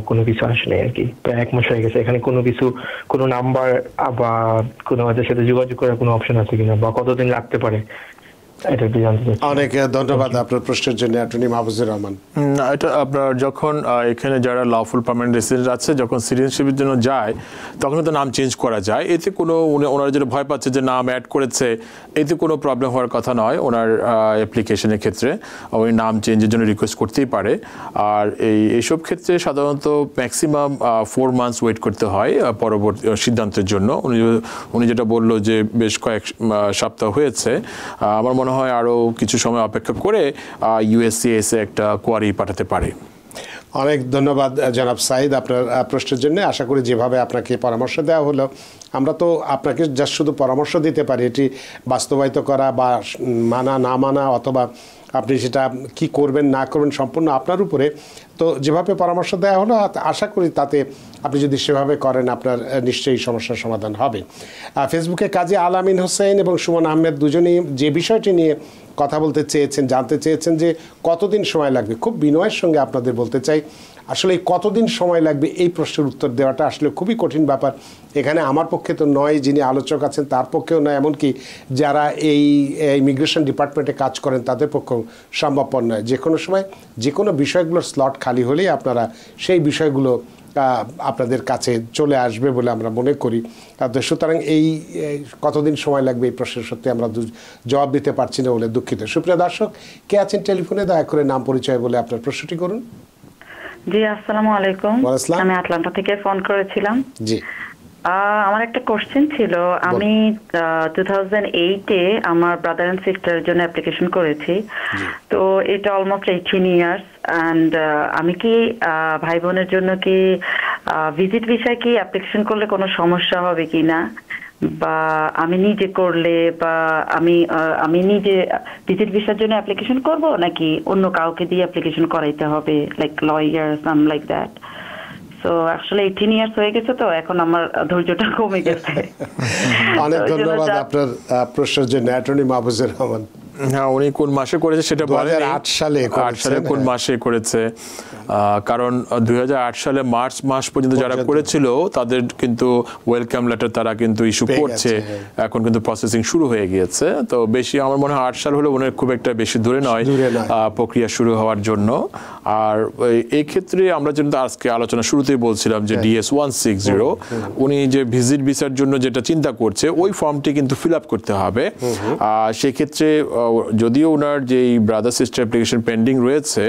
কোনো কিছু আসে নাই আর কি। প্রায় 1 মাস হয়ে গেছে। এখানে কোনো কিছু, কোনো নাম্বার বা কোনো ওদের সাথে যোগাযোগ করার কোনো অপশন আছে কিনা বা কতদিন লাগতে পারে, এটা একটু জানতে চাচ্ছি। অনেক ধন্যবাদ আপনার প্রশ্নের জন্য অ্যাটর্নি মাহফুজুর রহমান। এটা আপনার যখন এখানে যারা লফুল পার্মানেন্ট রেসিডেন্ট আছে, যখন সিটিজেনশিপের জন্য যায় তখন তো নাম চেঞ্জ করা যায়। এতে কোনো ওনারা যেটা ভয় পাচ্ছে যে নাম অ্যাড করেছে, এতে কোনো প্রবলেম হওয়ার কথা নয়। ওনার অ্যাপ্লিকেশনের ক্ষেত্রে ওই নাম চেঞ্জের জন্য রিকোয়েস্ট করতেই পারে। আর এইসব ক্ষেত্রে সাধারণত ম্যাক্সিমাম 4 মান্থস ওয়েট করতে হয় পরবর্তী সিদ্ধান্তের জন্য। উনি যেটা বললো যে বেশ কয়েক সপ্তাহ হয়েছে, আমার মনে হয় আরও কিছু সময় অপেক্ষা করে USCIS একটা কোয়ারি পাঠাতে পারে। অনেক ধন্যবাদ জনাব সাইদ আপনার প্রশ্নের জন্য। আশা করি যেভাবে আপনাকে পরামর্শ দেওয়া হলো, আমরা তো আপনাকে জাস্ট শুধু পরামর্শ দিতে পারি, এটি বাস্তবায়িত করা বা মানা না মানা অথবা আপনি সেটা কি করবেন না করবেন সম্পূর্ণ আপনার উপরে। তো যেভাবে পরামর্শ দেওয়া হলো, আশা করি তাতে আপনি যদি সেভাবে করেন আপনার নিশ্চয়ই সমস্যার সমাধান হবে। ফেসবুকে কাজী আলামিন হোসেন এবং সুমন আহমেদ দুজনেই যে বিষয়টি নিয়ে কথা বলতে চেয়েছেন, জানতে চেয়েছেন যে কতদিন সময় লাগবে। খুব বিনয়ের সঙ্গে আপনাদের বলতে চাই, আসলে কতদিন সময় লাগবে এই প্রশ্নের উত্তর দেওয়াটা আসলে খুবই কঠিন ব্যাপার। এখানে আমার পক্ষে তো নয়, যিনি আলোচক আছেন তার পক্ষেও নয়, এমনকি যারা এই ইমিগ্রেশন ডিপার্টমেন্টে কাজ করেন তাদের পক্ষেও সম্ভবপর নয়। যে কোনো সময় যে কোনো বিষয়গুলোর স্লট খালি হলেই আপনারা সেই বিষয়গুলো আপনাদের কাছে চলে আসবে বলে আমরা মনে করি। সুতরাং এই কতদিন সময় লাগবে এই প্রশ্নের সত্যি আমরা জবাব দিতে পারছি না বলে দুঃখিত। সুপ্রিয় দর্শক, কে আছেন টেলিফোনে? দয়া করে নাম পরিচয় বলে আপনার প্রশ্নটি করুন। জি, আসসালামু আলাইকুম। আমি আটলান্টা থেকে ফোন করেছিলাম। জি, আমার একটা কোশ্চেন ছিল। আমি 2008-এ আমার ব্রাদার এন্ড সিস্টারের জন্য অ্যাপ্লিকেশন করেছি। তো এটা অলমোস্ট 18 ইয়ার্স। অ্যান্ড আমি কি ভাই বোনের জন্য কি ভিজিট ভিসায় কি অ্যাপ্লিকেশন করলে কোনো সমস্যা হবে কি না, বা আমি নিজে করলে বা আমি নিজে ভিজিট ভিসার জন্য অ্যাপ্লিকেশন করব নাকি অন্য কাউকে দিয়ে অ্যাপ্লিকেশন করাইতে হবে, like lawyer some like that? So আসলে 18 ইয়ার্স হয়ে গেছে, তো এখন আমার ধৈর্যটা কমে গেছে। অনেক ধন্যবাদ আপনার প্রশ্নের জন্য অ্যাটর্নি মাহফুজুর রহমান। হ্যাঁ, উনি কোন মাসে করেছে সেটা বলেন। 2008 সালে কোন মাসে করেছে, কারণ 2008 সালে মার্চ মাস পর্যন্ত যারা করেছিল তাদের কিন্তু ওয়েলকাম লেটার তারা কিন্তু ইস্যু করছে, এখন কিন্তু প্রসেসিং শুরু হয়ে গিয়েছে। তো বেশি আমার মনে হয় 8 সাল হলে ওনার খুব একটা বেশি দূরে নয় প্রক্রিয়া শুরু হওয়ার জন্য। আর এই ক্ষেত্রে আমরা যেটা আজকে আলোচনা শুরুতেই বলছিলাম যে DS-160 উনি যে ভিজিট ভিসার জন্য যেটা চিন্তা করছে ওই ফর্মটি কিন্তু ফিল আপ করতে হবে। সেক্ষেত্রে যদিও ওনার যে ব্রাদার সিস্টার অ্যাপ্লিকেশন পেন্ডিং রয়েছে,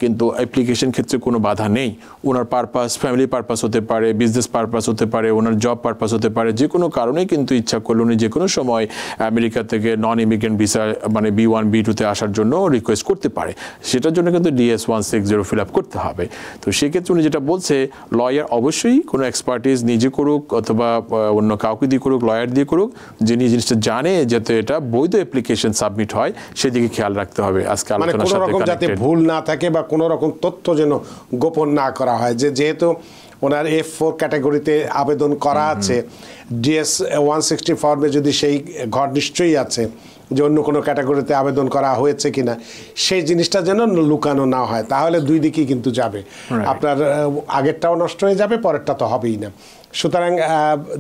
কিন্তু অ্যাপ্লিকেশন ক্ষেত্রে কোনো বাধা নেই। ওনার পারপাস ফ্যামিলি পারপাস হতে পারে, বিজনেস পারপাস হতে পারে, ওনার জব পারপাস হতে পারে, যে কোনো কারণেই কিন্তু ইচ্ছা করলে উনি যে কোনো সময় আমেরিকা থেকে নন ইমিগ্রেন্ট ভিসা মানে B1 B2-তে আসার জন্য রিকোয়েস্ট করতে পারে। সেটার জন্য কিন্তু DS-160 ফিল আপ করতে হবে। তো সেক্ষেত্রে উনি যেটা বলছে, লয়ার অবশ্যই কোনো এক্সপার্টিস নিজে করুক অথবা অন্য কাউকে দিয়ে করুক, লয়ার দিয়ে করুক, যিনি জিনিসটা জানে যাতে এটা বৈধ অ্যাপ্লিকেশন সাবমিট সাবমিট হয় সেদিকে খেয়াল রাখতে হবে। আজকে মানে আলোচনার কোনো সাথে রকম যাতে কানেক্টেড। ভুল না থাকে বা কোনো রকম তথ্য যেন গোপন না করা হয়, যেহেতু ওনার F4 ক্যাটাগরিতে আবেদন করা আছে, DS 160 ফর্মে যদি সেই ঘর নিশ্চয়ই আছে যে অন্য কোনো ক্যাটাগরিতে আবেদন করা হয়েছে কিনা, সেই জিনিসটা যেন লুকানো না হয়, তাহলে দুই দিকেই কিন্তু যাবে, আপনার আগেরটাও নষ্ট হয়ে যাবে, পরেরটা তো হবেই না। সুতরাং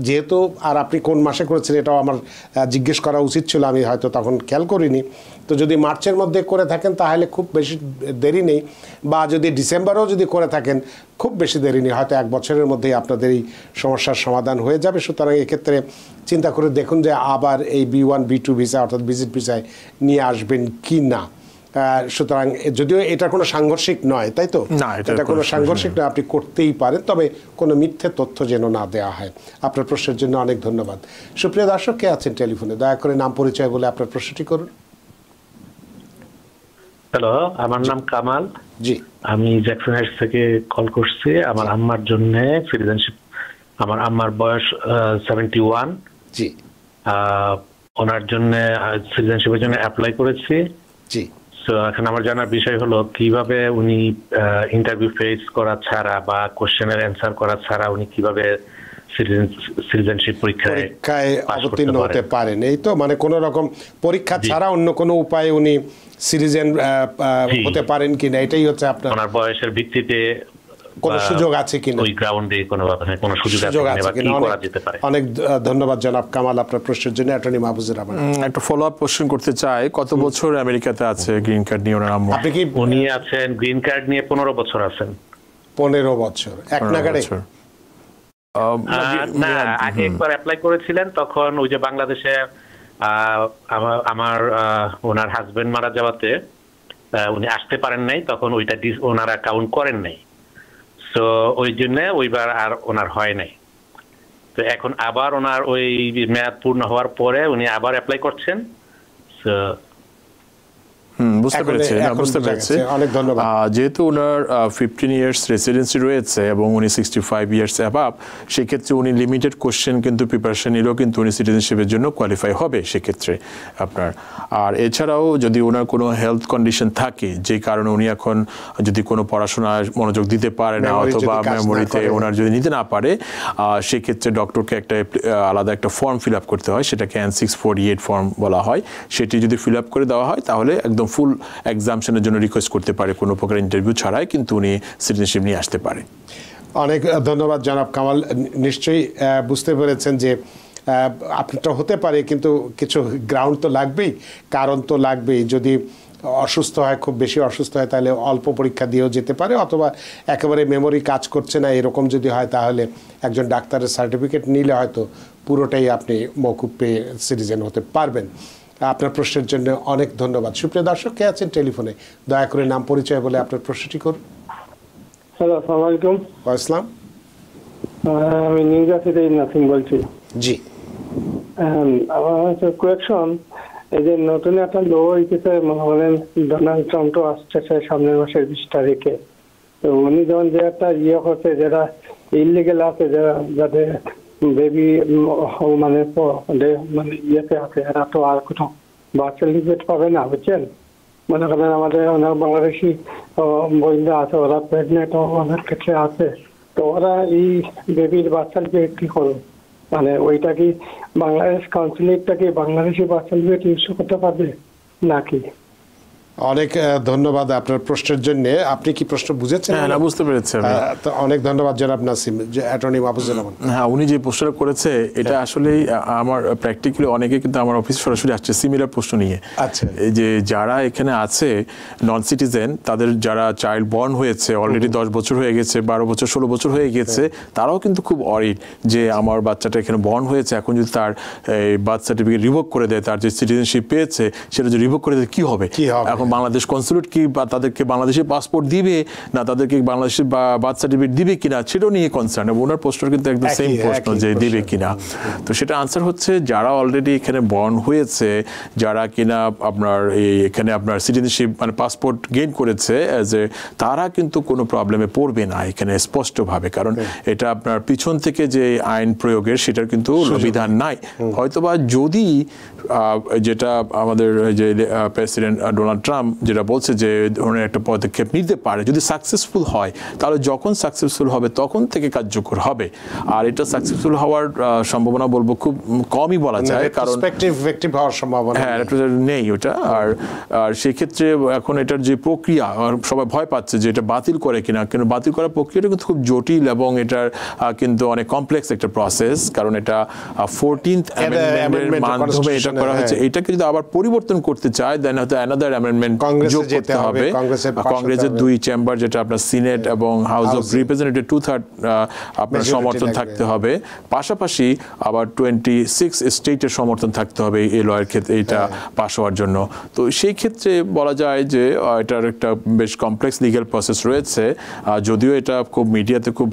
যেহেতু আর আপনি কোন মাসে করেছেন এটাও আমার জিজ্ঞেস করা উচিত ছিল, আমি হয়তো তখন খেয়াল করিনি। তো যদি মার্চের মধ্যে করে থাকেন তাহলে খুব বেশি দেরি নেই, বা যদি ডিসেম্বরেও যদি করে থাকেন খুব বেশি দেরি নেই, হয়তো 1 বছরের মধ্যেই আপনাদের এই সমস্যার সমাধান হয়ে যাবে। সুতরাং এক্ষেত্রে চিন্তা করে দেখুন যে আবার এই B1 B2 ভিসা অর্থাৎ ভিজিট ভিসায় নিয়ে আসবেন কি না। সুতরাং যদিও এটা কোনো সাংঘর্ষিক নয়, তাই তো? না, এটা কোনো সাংঘর্ষিক নয়, আপনি করতেই পারেন, তবে কোনো মিথ্যে তথ্য যেন না দেওয়া হয়। আপনার প্রশ্নের জন্য অনেক ধন্যবাদ। সুপ্রিয় দর্শক, কে আছেন টেলিফোনে? দয়া করে নাম পরিচয় বলে আপনার প্রশ্নটি করুন। হ্যালো, আমার নাম কামাল। জি, আমি জ্যাকসন হাইটস থেকে কল করছি আমার আম্মার জন্য সিটিজেনশিপ। আমার আম্মার বয়স 71। জি, ওনার জন্য সিটিজেনশিপের জন্য অ্যাপ্লাই করেছি। জি। তো এখন আমার জানার বিষয় হলো কিভাবে উনি ইন্টারভিউ ফেস করা ছাড়া বা কোশ্চেনের অ্যান্সার করা ছাড়া উনি কিভাবে সিটিজেনশিপ পরীক্ষায় অবতীর্ণ হতে পারেন। এই তো, মানে কোনো রকম পরীক্ষা ছাড়া অন্য কোনো উপায়ে উনি সিটিজেন হতে পারেন কিনা, এটাই হচ্ছে আপনার ওনার বয়সের ভিত্তিতে কোনো সুযোগ আছে কিনা, ওই গ্রাউন্ডে কোনো সুযোগ আছে কিনা, কি করা যেতে পারে। অনেক ধন্যবাদ জনাব কামাল আপনার প্রশ্নের জন্য। অ্যাটর্নি মাহফুজুর রহমান, একটা ফলো আপ কোশ্চেন করতে চাই, কত বছর আমেরিকাতে আছে গ্রিন কার্ড নিয়ে ওনার আম্মু? আপনি কি? উনি আছেন গ্রিন কার্ড নিয়ে 15 বছর আছেন। 15 বছর এক নাগাড়ে? না, আগে একবার অ্যাপ্লাই করেছিলেন, তখন ওই যে বাংলাদেশে আমার ওনার হাজবেন্ড মারা যাওয়াতে উনি আসতে পারেন নাই, তখন ওইটা ওনারা কাউন্ট করেন নাই, তো ওই জন্য ওইবার আর ওনার হয় নাই। তো এখন আবার ওনার ওই মেয়াদ পূর্ণ হওয়ার পরে উনি আবার অ্যাপ্লাই করছেন। বুঝতে পেরেছি। অনেক ধন্যবাদ। যেহেতু ওনার 15 ইয়ার্স রেসিডেন্সি রয়েছে এবং উনি 65 ইয়ার্স অ্যাবাভ, সেক্ষেত্রে উনি লিমিটেড কোশ্চেন কিন্তু প্রিপারেশন নিলেও কিন্তু উনি সিটিজেনশিপের জন্য কোয়ালিফাই হবে সেক্ষেত্রে আপনার। আর এছাড়াও যদি ওনার কোনো হেলথ কন্ডিশন থাকে যে কারণে উনি এখন যদি কোনো পড়াশোনায় মনোযোগ দিতে পারে না অথবা মেমোরিতে ওনার যদি নিতে না পারে, সেক্ষেত্রে ডক্টরকে একটা আলাদা একটা ফর্ম ফিল আপ করতে হয়, সেটাকে N648 ফর্ম বলা হয়। সেটি যদি ফিল আপ করে দেওয়া হয় তাহলে একদম ফুল এক্সামশনের জন্য রিকোয়েস্ট করতে পারে, কোনো প্রকার ইন্টারভিউ ছাড়াই কিন্তু উনি সিটিজেনশিপ নিয়ে আসতে পারে। অনেক ধন্যবাদ জনাব কামাল। নিশ্চয়ই বুঝতে পেরেছেন যে আপনারটা হতে পারে, কিন্তু কিছু গ্রাউন্ড তো লাগবেই, কারণ তো লাগবেই। যদি অসুস্থ হয়, খুব বেশি অসুস্থ হয়, তাহলে অল্প পরীক্ষা দিয়েও যেতে পারে, অথবা একেবারে মেমোরি কাজ করছে না এরকম যদি হয়, তাহলে একজন ডাক্তারের সার্টিফিকেট নিলে হয়তো পুরোটাই আপনি মওকুফ পেয়ে সিটিজেন হতে পারবেন। আপনার প্রশ্নের জন্য অনেক ধন্যবাদ। সুপ্রিয় দর্শক, কে আছেন টেলিফোনে? দয়া করে নাম পরিচয় বলে আপনার প্রশ্নটি করুন। হ্যালো, আসসালামু আলাইকুম। আসসালাম। আমি নিউ জার্সি থেকে নাসিম বলছি। জি, আমার হচ্ছে কোয়েকশন, এই যে নতুন একটা লো হইতেছে, মনে করেন ডোনাল্ড ট্রাম্প তো আসতেছে সামনের মাসের 20 তারিখে। তো উনি যখন যে একটা করছে যেটা ইলিগেল আছে, যাদের বেবি মানে ইয়েতে আছে, এরা তো আর কোথাও বার্থ সার্টিফিকেট পাবে না, বুঝছেন? মনে করেন আমাদের অনেক বাংলাদেশি বইন্দা আছে, ওরা প্রেগনেন্ট অনেক ক্ষেত্রে আছে, তো ওরা এই বেবির বার্থ সার্টিফিকেট কি করবে? মানে ওইটা কি বাংলাদেশ কাউন্সিলেটটা কি বাংলাদেশি বার্থ সার্টিফিকেট ইউজ করতে পারবে নাকি? অনেক ধন্যবাদ আপনার প্রশ্নের জন্য। আপনি কি প্রশ্ন বুঝেছেন? হ্যাঁ, বুঝতে পেরেছি। অনেক ধন্যবাদ জনাব নাসিম। অ্যাটর্নি মাহফুজুর রহমান, হ্যাঁ, উনি যে প্রশ্নটা করেছে এটা আসলেই আমার প্র্যাকটিক্যালি অনেকে কিন্তু আমার অফিস সরাসরি আসছে সিমিলার প্রশ্ন নিয়ে। আচ্ছা, এই যে যারা এখানে আছে নন সিটিজেন, তাদের যারা চাইল্ড বর্ন হয়েছে অলরেডি 10 বছর হয়ে গেছে, 12 বছর 16 বছর হয়ে গেছে, তারাও কিন্তু খুব অরিড যে আমার বাচ্চাটা এখানে বর্ন হয়েছে, এখন যদি তার বার্থ সার্টিফিকেট রিভোক করে দেয়, তার যে সিটিজেনশিপ পেয়েছে সেটা যদি রিভোক করে দেয় কি হবে? এখন এখন বাংলাদেশ কনসুলেট কি তাদেরকে বাংলাদেশের পাসপোর্ট দিবে না তাদেরকে বাংলাদেশের বার্থ সার্টিফিকেট দিবে কিনা সেটাও নিয়ে কনসার্ন, এবং ওনার প্রশ্ন কিন্তু একদম সেম প্রশ্ন যে দিবে কিনা। তো সেটা আনসার হচ্ছে যারা অলরেডি এখানে বর্ন হয়েছে, যারা কিনা আপনার এখানে আপনার সিটিজেনশিপ মানে পাসপোর্ট গেইন করেছে তারা কিন্তু কোনো প্রবলেমে পড়বে না এখানে স্পষ্টভাবে, কারণ এটা আপনার পিছন থেকে যে আইন প্রয়োগের সেটার কিন্তু বিধান নাই। হয়তোবা যদি যেটা আমাদের যে প্রেসিডেন্ট ডোনাল্ড ট্রাম্প যেটা বলছে যে ধরনের একটা পদক্ষেপ নিতে পারে, যদি সাকসেসফুল হয় তাহলে যখন সাকসেসফুল হবে তখন থেকে কার্যকর হবে। আর এটা সাকসেসফুল হওয়ার সম্ভাবনা বলবো খুব কমই বলা যায়, কারণ হওয়ার সম্ভাবনা হ্যাঁ নেই ওটা। আর সেই ক্ষেত্রে এখন এটার যে প্রক্রিয়া সবাই ভয় পাচ্ছে যে এটা বাতিল করে কিনা, কিন্তু বাতিল করার প্রক্রিয়াটা কিন্তু খুব জটিল এবং এটার কিন্তু অনেক কমপ্লেক্স একটা প্রসেস, কারণ এটা 14th অ্যামেন্ডমেন্টের মাধ্যমে এটা করা হয়েছে। এটাকে যদি আবার পরিবর্তন করতে চায় দেন হয়তো অ্যানাদার অ্যামেন্ডমেন্ট যোগ করতে হবে। কংগ্রেসের 2 চেম্বার যেটা আপনার সিনেট এবং হাউস অফ রিপ্রেজেন্টেটিভ 2/3 আপনার সমর্থন থাকতে হবে, পাশাপাশি আবার 26 স্টেটের সমর্থন থাকতে হবে এই লয়ের ক্ষেত্রে এটা পাস হওয়ার জন্য। তো সেই ক্ষেত্রে বলা যায় যে এটার একটা বেশ কমপ্লেক্স লিগ্যাল প্রসেস রয়েছে, যদিও এটা খুব মিডিয়াতে খুব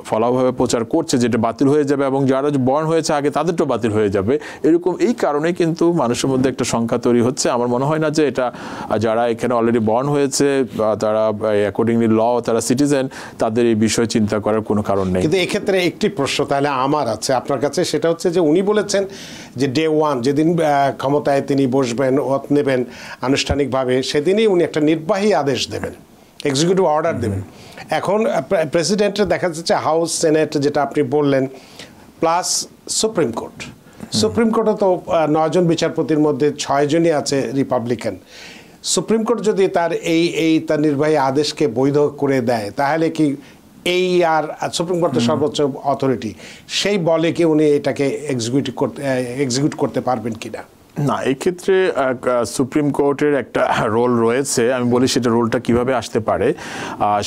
ফলাভাবে প্রচার করছে যেটা বাতিল হয়ে যাবে এবং যারা বর্ন হয়েছে আগে তাদেরটাও বাতিল হয়ে যাবে এরকম। এই কারণে কিন্তু মানুষের মধ্যে একটা সংখ্যা তৈরি হচ্ছে। আমার মনে হয় না যে এটা যারা এখানে অলরেডি বর্ন হয়েছে তারা অ্যাকর্ডিংলি ল তারা সিটিজেন, তাদের এই বিষয়ে চিন্তা করার কোনো কারণ নেই। কিন্তু এক্ষেত্রে একটি প্রশ্ন তাহলে আমার আছে আপনার কাছে, সেটা হচ্ছে যে উনি বলেছেন যে ডে 1 যেদিন ক্ষমতায় তিনি বসবেন ওত নেবেন আনুষ্ঠানিকভাবে সেদিনই উনি একটা নির্বাহী আদেশ দেবেন, এক্সিকিউটিভ অর্ডার দেবেন। এখন প্রেসিডেন্টের দেখা যাচ্ছে হাউস সেনেট যেটা আপনি বললেন প্লাস সুপ্রিম কোর্ট, সুপ্রিম কোর্টে তো 9 জন বিচারপতির মধ্যে 6 জনই আছে রিপাবলিকান। সুপ্রিম কোর্ট যদি তার তার নির্বাহী আদেশকে বৈধ করে দেয় তাহলে কি আর সুপ্রিম কোর্টের সর্বোচ্চ অথরিটি সেই বলে কি উনি এটাকে এক্সিকিউট করতে পারবেন কিনা? না, এক্ষেত্রে সুপ্রিম কোর্টের একটা রোল রয়েছে। আমি বলি সেটা রোলটা কিভাবে আসতে পারে,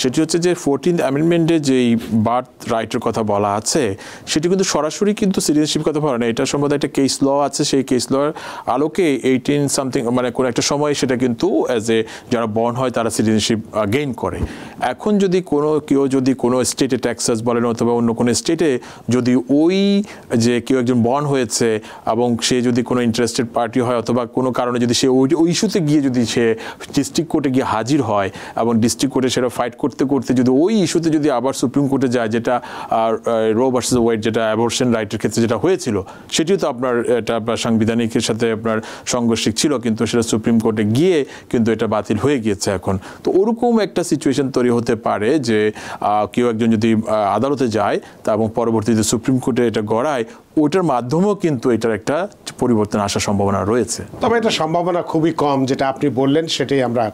সেটি হচ্ছে যে 14th অ্যামেন্ডমেন্টে যেই বার্থ রাইটের কথা বলা আছে সেটি কিন্তু সরাসরি কিন্তু সিটিজেনশিপ কথা বলে না, এটা সম্বন্ধে একটা কেস ল আছে। সেই কেস লর আলোকে 18 সামথিং মানে কোনো একটা সময় সেটা কিন্তু যারা বর্ন হয় তারা সিটিজেনশিপ গেইন করে। এখন যদি কেউ যদি কোনো স্টেটে টেক্সাস বলেন অথবা অন্য কোনো স্টেটে যদি ওই যে কেউ একজন বর্ন হয়েছে এবং সে যদি কোনো ইন্টারেস্টেড পার্টি হয় অথবা কোনো কারণে যদি সে ওই ইস্যুতে গিয়ে যদি সে ডিস্ট্রিক্ট কোর্টে গিয়ে হাজির হয় এবং ডিস্ট্রিক্ট কোর্টে সেটা ফাইট করতে করতে যদি ওই ইস্যুতে যদি আবার সুপ্রিম কোর্টে যায়, যেটা রো ভার্সেস ওয়েড যেটা অ্যাবর্শন রাইটের ক্ষেত্রে যেটা হয়েছিল সেটিও তো আপনার এটা আপনার সাংবিধানিকের সাথে আপনার সংঘর্ষিক ছিল, কিন্তু সেটা সুপ্রিম কোর্টে গিয়ে কিন্তু এটা বাতিল হয়ে গিয়েছে এখন। তো ওরকম একটা সিচুয়েশন তৈরি হতে পারে যে কেউ একজন যদি আদালতে যায় তা এবং পরবর্তীতে সুপ্রিম কোর্টে এটা গড়ায়, ওইটার মাধ্যমেও কিন্তু এটার একটা পরিবর্তন আসার সম্ভাবনা রয়েছে। তবে এটা সম্ভাবনা খুবই কম, যেটা আপনি বললেন সেটাই আমরা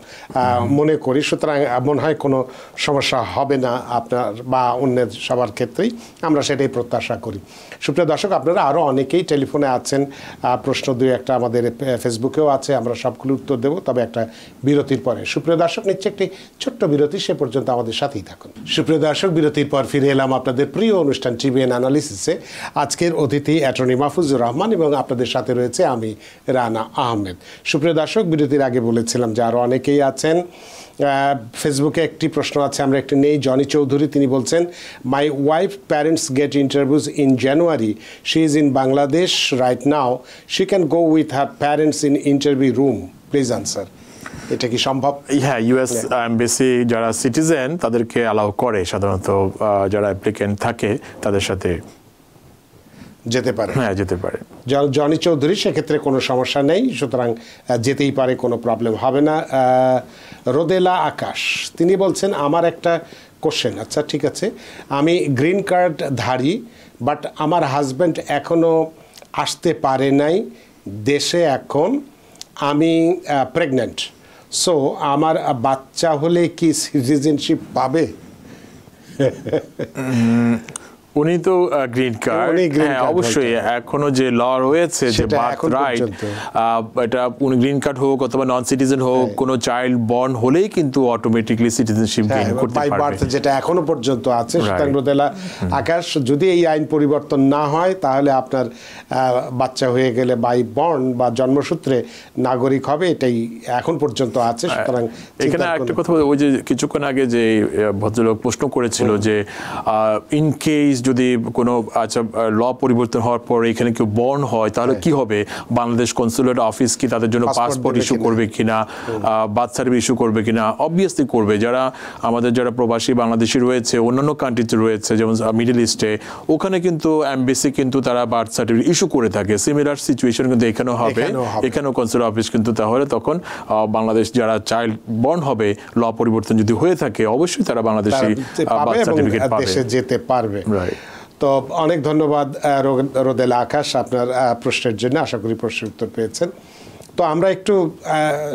মনে করি। সুতরাং মনে হয় কোনো সমস্যা হবে না আপনার বা অন্যের সবার ক্ষেত্রেই, আমরা সেটাই প্রত্যাশা করি। সুপ্রিয় দর্শক, আপনারা আরও অনেকেই টেলিফোনে আছেন, প্রশ্ন 2-1টা আমাদের ফেসবুকেও আছে, আমরা সবগুলো উত্তর দেবো, তবে একটা বিরতির পরে। সুপ্রিয় দর্শক, নিচ্ছে একটি ছোট্ট বিরতি, সে পর্যন্ত আমাদের সাথেই থাকুন। সুপ্রিয় দর্শক, বিরতির পর ফিরে এলাম আপনাদের প্রিয় অনুষ্ঠান টিভিএন অ্যানালিসিসে। আজকের অতিথি অ্যাটর্নি মাহফুজুর রহমান এবং আপনাদের সাথে রয়েছে আমি রানা আহমেদ। সুপ্রিয় দর্শক, বিরতির আগে বলেছিলাম যে আরও অনেকেই আছেন। ফেসবুকে একটি প্রশ্ন আছে, আমরা একটি নেই। জনি চৌধুরী, তিনি বলছেন, my wife parents get interviews in January, she is in Bangladesh right now, she can go with her parents in interview room, please answer. এটা কি সম্ভব? হ্যাঁ, ইউএস এমবাসি যারা সিটিজেন তাদেরকে অ্যালাউ করে, সাধারণত যারা অ্যাপ্লিকেন্ট থাকে তাদের সাথে যেতে পারে। হ্যাঁ, যেতে পারে। জনি চৌধুরী, সেক্ষেত্রে কোনো সমস্যা নেই, সুতরাং যেতেই পারে, কোনো প্রবলেম হবে না। রোদেলা আকাশ, তিনি বলছেন, আমার একটা কোশ্চেন। আচ্ছা, ঠিক আছে, আমি গ্রিন কার্ড ধারী, বাট আমার হাজব্যান্ড এখনও আসতে পারে নাই দেশে, এখন আমি প্রেগন্যান্ট, সো আমার বাচ্চা হলে কি সিটিজেনশিপ পাবে? উনি তো গ্রিন কার্ড, হ্যাঁ অবশ্যই এখনো যে ল রয়েছে যে বার্থ রাইট, এটা উনি গ্রিন কার্ড হোক অথবা নন সিটিজেন হোক, কোনো চাইল্ড বর্ন হলেই কিন্তু অটোমেটিক্যালি সিটিজেনশিপ গেইন করতে পারবে, বাই বার্থ যেটা এখনো পর্যন্ত আছে। সুতরাং রোদেলা আকাশ, যদি এই আইন পরিবর্তন না হয় তাহলে আপনার বাচ্চা হয়ে গেলে বাই বর্ন বা জন্মসূত্রে নাগরিক হবে, এটাই এখন পর্যন্ত আছে। সুতরাং এখানে একটা কথা, ওই যে কিছুক্ষণ আগে যে ভদ্রলোক প্রশ্ন করেছিল যে ইন কেস যদি কোনো আচ্ছা ল পরিবর্তন হওয়ার পর এখানে কেউ বর্ন হয় তাহলে কি হবে, বাংলাদেশ কনসুলেট অফিস কি তাদের জন্য পাসপোর্ট ইস্যু করবে কিনা, বার্থ সার্টিফিকেট ইস্যু করবে কিনা? অবভিয়াসলি করবে। আমাদের যারা প্রবাসী বাংলাদেশি রয়েছে অন্যান্য কান্ট্রিতে রয়েছে, যেমন মিডল ইস্টে, ওখানে কিন্তু এমবেসি কিন্তু তারা বার্থ সার্টিফিকেট ইস্যু করে থাকে। সিমিলার সিচুয়েশন কিন্তু এখানেও হবে, এখানেও কনসুলেট অফিস কিন্তু তাহলে তখন বাংলাদেশ যারা চাইল্ড বর্ন হবে ল পরিবর্তন যদি হয়ে থাকে অবশ্যই তারা বাংলাদেশি বার্থ সার্টিফিকেট পাবে, দেশে যেতে পারবে। তো অনেক ধন্যবাদ রোদেলা আকাশ আপনার প্রশ্নের জন্য, আশা করি প্রশ্নের উত্তর পেয়েছেন। তো আমরা একটু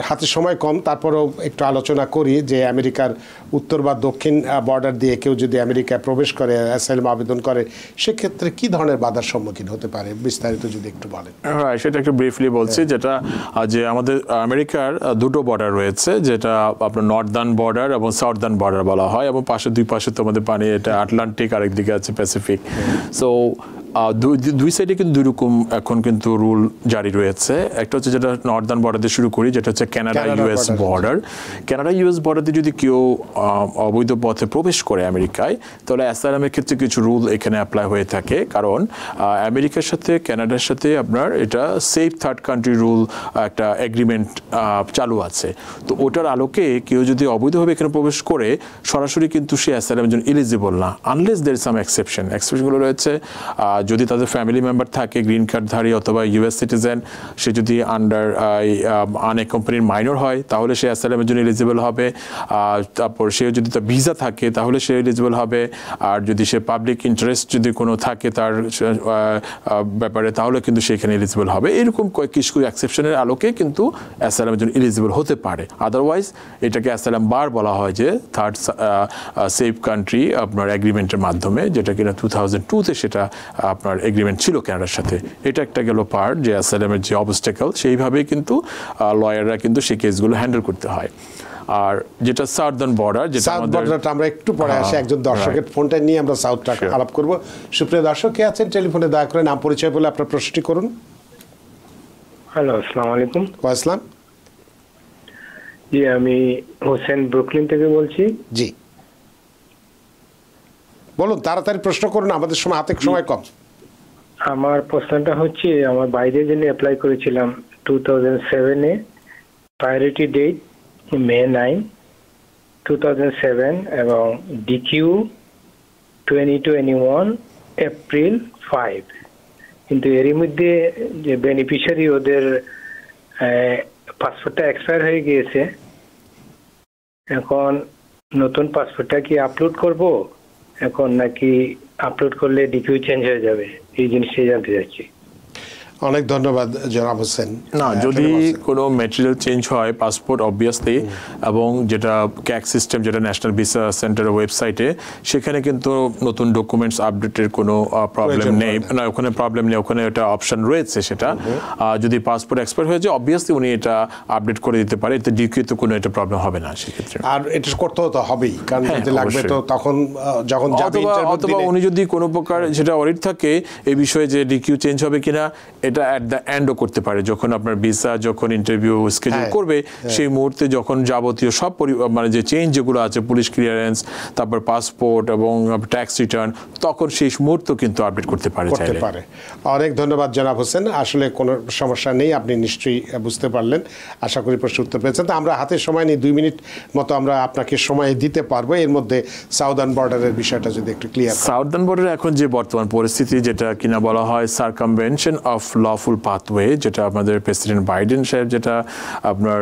হাতে সময় কম, তারপরেও একটু আলোচনা করি যে আমেরিকার উত্তর বা দক্ষিণ বর্ডার দিয়ে কেউ যদি আমেরিকায় প্রবেশ করে, অ্যাসাইলাম আবেদন করে, সেক্ষেত্রে কি ধরনের বাধার সম্মুখীন হতে পারে, বিস্তারিত যদি একটু বলেন। সেটা একটু ব্রিফলি বলছি, যেটা যে আমাদের আমেরিকার দুটো বর্ডার রয়েছে, যেটা আপনার নর্দার্ন বর্ডার এবং সাউদার্ন বর্ডার বলা হয়, এবং পাশে দুই পাশে তো আমাদের পানি, এটা আটলান্টিক, আরেকদিকে আছে প্যাসিফিক। সো দুই সাইডে কিন্তু দুই রকম এখন কিন্তু রুল জারি রয়েছে। একটা হচ্ছে যেটা নর্দার্ন বর্ডার দিয়ে শুরু করি, যেটা হচ্ছে Canada US border. Canada US বর্ডারে যদি কেউ অবৈধ পথে প্রবেশ করে আমেরিকায়, তাহলে অ্যাসাইলামের ক্ষেত্রে কিছু রুল এখানে অ্যাপ্লাই হয়ে থাকে, কারণ আমেরিকার সাথে কানাডার সাথে আপনার এটা সেফ থার্ড কান্ট্রি রুল একটা এগ্রিমেন্ট চালু আছে। তো ওটার আলোকে কেউ যদি অবৈধভাবে এখানে প্রবেশ করে সরাসরি কিন্তু সে অ্যাসাইলামের জন্য এলিজিবল না, unless there is some exception. এক্সেপশনগুলো রয়েছে যদি তাদের ফ্যামিলি মেম্বার থাকে গ্রিন কার্ডধারী অথবা ইউএস সিটিজেন, সে যদি আন্ডার আনএকম্পানিড মাইনর হয় তাহলে সে অ্যাসাইলামের জন্য এলিজিবল হবে। তারপর সে যদি তার ভিসা থাকে তাহলে সে এলিজিবল হবে। আর যদি সে পাবলিক ইন্টারেস্ট যদি কোনো থাকে তার ব্যাপারে, তাহলে কিন্তু সেখানে এলিজিবল হবে। এরকম কিছু এক্সেপশনের আলোকে কিন্তু অ্যাসাইলামের জন্য এলিজিবল হতে পারে। আদারওয়াইজ এটাকে অ্যাসাইলাম বার বলা হয়, যে থার্ড সেফ কান্ট্রি আপনার এগ্রিমেন্টের মাধ্যমে, যেটা কিনা 2002-তে সেটা আপনার এগ্রিমেন্ট ছিল কানাডার সাথে। এটা একটা গেল পার্ট, যে অ্যাসাইলামের যে অবস্টেকল, সেইভাবেই কিন্তু লয়াররা কিন্তু সেই কেসগুলো হ্যান্ডেল করতে হয়। আর যেটা সাউদার্ন বর্ডার, যেটা আমাদের আমরা একটু পরে আসি, একজন দর্শকের ফোনটা নিয়ে আমরা সাউথটা আলাপ করব। সুপ্রিয় দর্শক কে আছেন টেলিফোনে, দয়া করে নাম পরিচয় বলে আপনার প্রশ্নটি করুন। হ্যালো, আসসালামু আলাইকুম। ওয়া আসসালাম। জি, আমি হোসেন ব্রুকলিন থেকে বলছি। জি বলুন, তাড়াতাড়ি প্রশ্ন করুন, আমাদের সময় হাতে সময় কম। আমার প্রশ্নটা হচ্ছে, আমার বাইরের জন্য অ্যাপ্লাই করেছিলাম 2007-এ, প্রায়োরিটি ডেট মে 9, 2007, এবং ডিকিউ 2021 এপ্রিল 5। কিন্তু এরই মধ্যে যে বেনিফিশিয়ারি, ওদের পাসপোর্টটা এক্সপায়ার হয়ে গিয়েছে। এখন নতুন পাসপোর্টটা কি আপলোড করব এখন, নাকি আপলোড করলে ডিকিউ চেঞ্জ হয়ে যাবে? এই জিনিসটাই জানতে চাচ্ছি। অনেক ধন্যবাদ জনাব হোসেন। না, যদি কোনো ম্যাটেরিয়াল চেঞ্জ হয় পাসপোর্ট অবভিয়াসলি, এবং যেটা ক্যাক সিস্টেম, যেটা ন্যাশনাল ভিসা সেন্টারের ওয়েবসাইটে, সেখানে কিন্তু নতুন ডকুমেন্টস আপডেটের কোনো প্রবলেম নেই। না, ওখানে প্রবলেম নেই, ওখানে একটা অপশন রয়েছে। সেটা যদি পাসপোর্ট এক্সপায়ার হয়ে যায় অবভিয়াসলি উনি এটা আপডেট করে দিতে পারে, এতে ডিকিউ তো কোনো একটা প্রবলেম হবে না সেক্ষেত্রে। আর এটা করতে তো হবেই, কারণ যদি লাগবে তো তখন যখন যাবে, অথবা উনি যদি কোনো প্রকার সেটা অডিট থাকে এই বিষয়ে যে ডিকিউ চেঞ্জ হবে কিনা, এটা অ্যাট দ্য এন্ডও করতে পারে। যখন আপনার ভিসা, যখন ইন্টারভিউ স্কেডিউল করবে, সেই মুহূর্তে যখন যাবতীয় সব মানে যে চেঞ্জ যেগুলো আছে, পুলিশ ক্লিয়ারেন্স, তারপর পাসপোর্ট এবং ট্যাক্স রিটার্ন, তখন সেই মুহূর্তে কিন্তু আপডেট করতে পারে। অনেক ধন্যবাদ জনাব হোসেন, আসলে কোনো সমস্যা নেই, আপনি নিশ্চয়ই বুঝতে পারলেন। আশা করি প্রশ্ন উত্তর পেয়েছেন। তো আমরা হাতে সময় নিয়ে 2 মিনিট মতো আমরা আপনাকে সময় দিতে পারবো। এর মধ্যে সাউদার্ন বর্ডারের বিষয়টা যদি একটু ক্লিয়ার। সাউদার্ন বর্ডারে এখন যে বর্তমান পরিস্থিতি, যেটা কিনা বলা হয় সার্কামভেনশন অফ ল লফুল পাথওয়ে, যেটা আমাদের প্রেসিডেন্ট বাইডেন সাহেব যেটা আপনার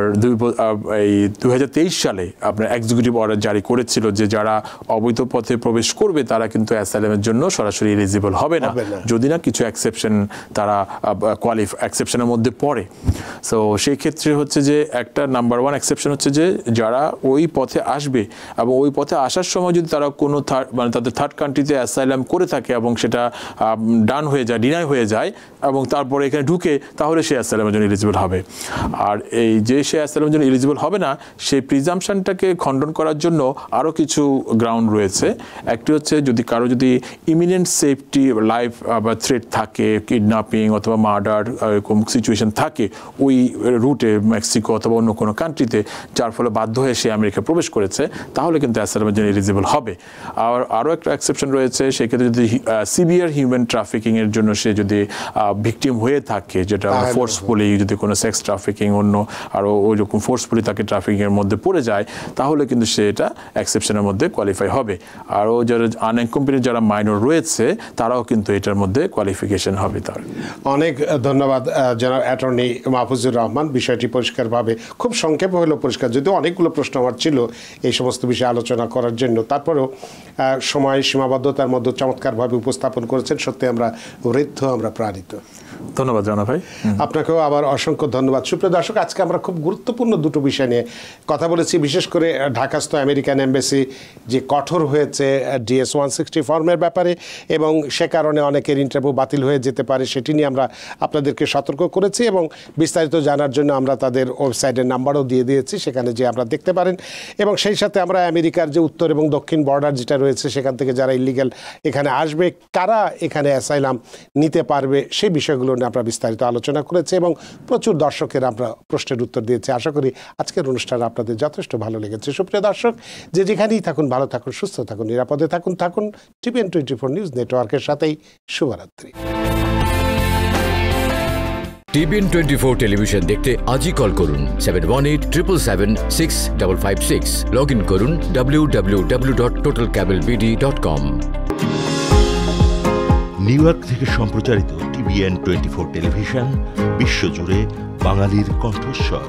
2023 সালে আপনার এক্সিকিউটিভ অর্ডার জারি করেছিল যে যারা অবৈধ পথে প্রবেশ করবে তারা কিন্তু অ্যাসাইলামের জন্য সরাসরি এলিজিবল হবে না, যদি না কিছু এক্সেপশন তারা এক্সেপশনের মধ্যে পড়ে। সো সেই ক্ষেত্রে হচ্ছে যে একটা নাম্বার 1 এক্সেপশন হচ্ছে যে যারা ওই পথে আসবে এবং ওই পথে আসার সময় যদি তারা কোনো মানে তাদের থার্ড কান্ট্রিতে অ্যাসাইলাম করে থাকে এবং সেটা ডান হয়ে যায়, ডিনাই হয়ে যায় এবং তারপরে এখানে ঢুকে, তাহলে সে অ্যাসাইলামের জন্য এলিজিবল হবে। আর এই যে সে অ্যাসাইলামের জন্য এলিজিবল হবে না, সেই প্রিজাম্পশনটাকে খণ্ডন করার জন্য আরও কিছু গ্রাউন্ড রয়েছে। একটি হচ্ছে যদি কারো যদি ইমিনেন্ট সেফটি, লাইফ বা থ্রেট থাকে, কিডন্যাপিং অথবা মার্ডার এরকম সিচুয়েশন থাকে ওই রুটে, মেক্সিকো অথবা অন্য কোনো কান্ট্রিতে, যার ফলে বাধ্য হয়ে সে আমেরিকা প্রবেশ করেছে, তাহলে কিন্তু অ্যাসাইলামের জন্য এলিজিবল হবে। আর আরও একটা এক্সেপশন রয়েছে, সেক্ষেত্রে যদি সিভিয়ার হিউম্যান ট্রাফিকিংয়ের জন্য সে যদি ভিকটিম হয়ে থাকে, যেটা ফোর্সফুলি যদি কোনো সেক্স ট্রাফিকিং অন্য আরও ওই রকম ফোর্সফুলি তাকে ট্রাফিকিংয়ের মধ্যে পড়ে যায়, তাহলে কিন্তু সে এটা এক্সেপশনের মধ্যে কোয়ালিফাই হবে। আরও যারা আনএকম্পানিড যারা মাইনর রয়েছে তারাও কিন্তু এটার মধ্যে কোয়ালিফিকেশন হবে। তার অনেক ধন্যবাদ জনাব অ্যাটর্নি মাহফুজুর রহমান। বিষয়টি পরিষ্কারভাবে খুব সংক্ষেপে হলেও পরিষ্কার, যদিও অনেকগুলো প্রশ্ন আমার ছিল এই সমস্ত বিষয়ে আলোচনা করার জন্য, তারপরেও সময় সীমাবদ্ধতার মধ্যে চমৎকারভাবে উপস্থাপন করেছেন। সত্যি আমরা ঋদ্ধ, আমরা প্রাণিত। ধন্যবাদ জানা ভাই, আপনাকেও আবার অসংখ্য ধন্যবাদ। সুপ্রিয় দর্শক, আজকে আমরা খুব গুরুত্বপূর্ণ দুটো বিষয় নিয়ে কথা বলেছি, বিশেষ করে ঢাকাস্থ আমেরিকান এমবাসি যে কঠোর হয়েছে DS-160 ফর্মের ব্যাপারে এবং সে কারণে অনেকের ইন্টারভিউ বাতিল হয়ে যেতে পারে, সেটি নিয়ে আমরা আপনাদেরকে সতর্ক করেছি এবং বিস্তারিত জানার জন্য আমরা তাদের ওয়েবসাইটের নাম্বারও দিয়ে দিয়েছি, সেখানে যে আমরা দেখতে পারেন। এবং সেই সাথে আমরা আমেরিকার যে উত্তর এবং দক্ষিণ বর্ডার যেটা রয়েছে, সেখান থেকে যারা ইলিগ্যাল এখানে আসবে, কারা এখানে অ্যাসাইলাম নিতে পারবে, সেই বিষয়গুলো নিয়ে আমরা বিস্তারিত আলোচনা করেছি এবং প্রচুর দর্শকের আমরা প্রশ্নের উত্তর দিয়েছি। আশা করি আজকের অনুষ্ঠান আপনাদের যথেষ্ট ভালো লেগেছে। সুপ্রিয় দর্শক, যে যেখানেই থাকুন, ভালো থাকুন, সুস্থ থাকুন, নিরাপদে থাকুন। TVN 24 নিউজ নেটওয়ার্কের সাথেই শুভরাত্রি। TVN 24 টেলিভিশন দেখতে আজই কল করুন 7187776556। লগ ইন করুন www.totalcablebd.com। নিউ ইয়র্ক থেকে সম্প্রচারিত TVN 24 টেলিভিশন বিশ্বজুড়ে বাঙালির কণ্ঠস্বর।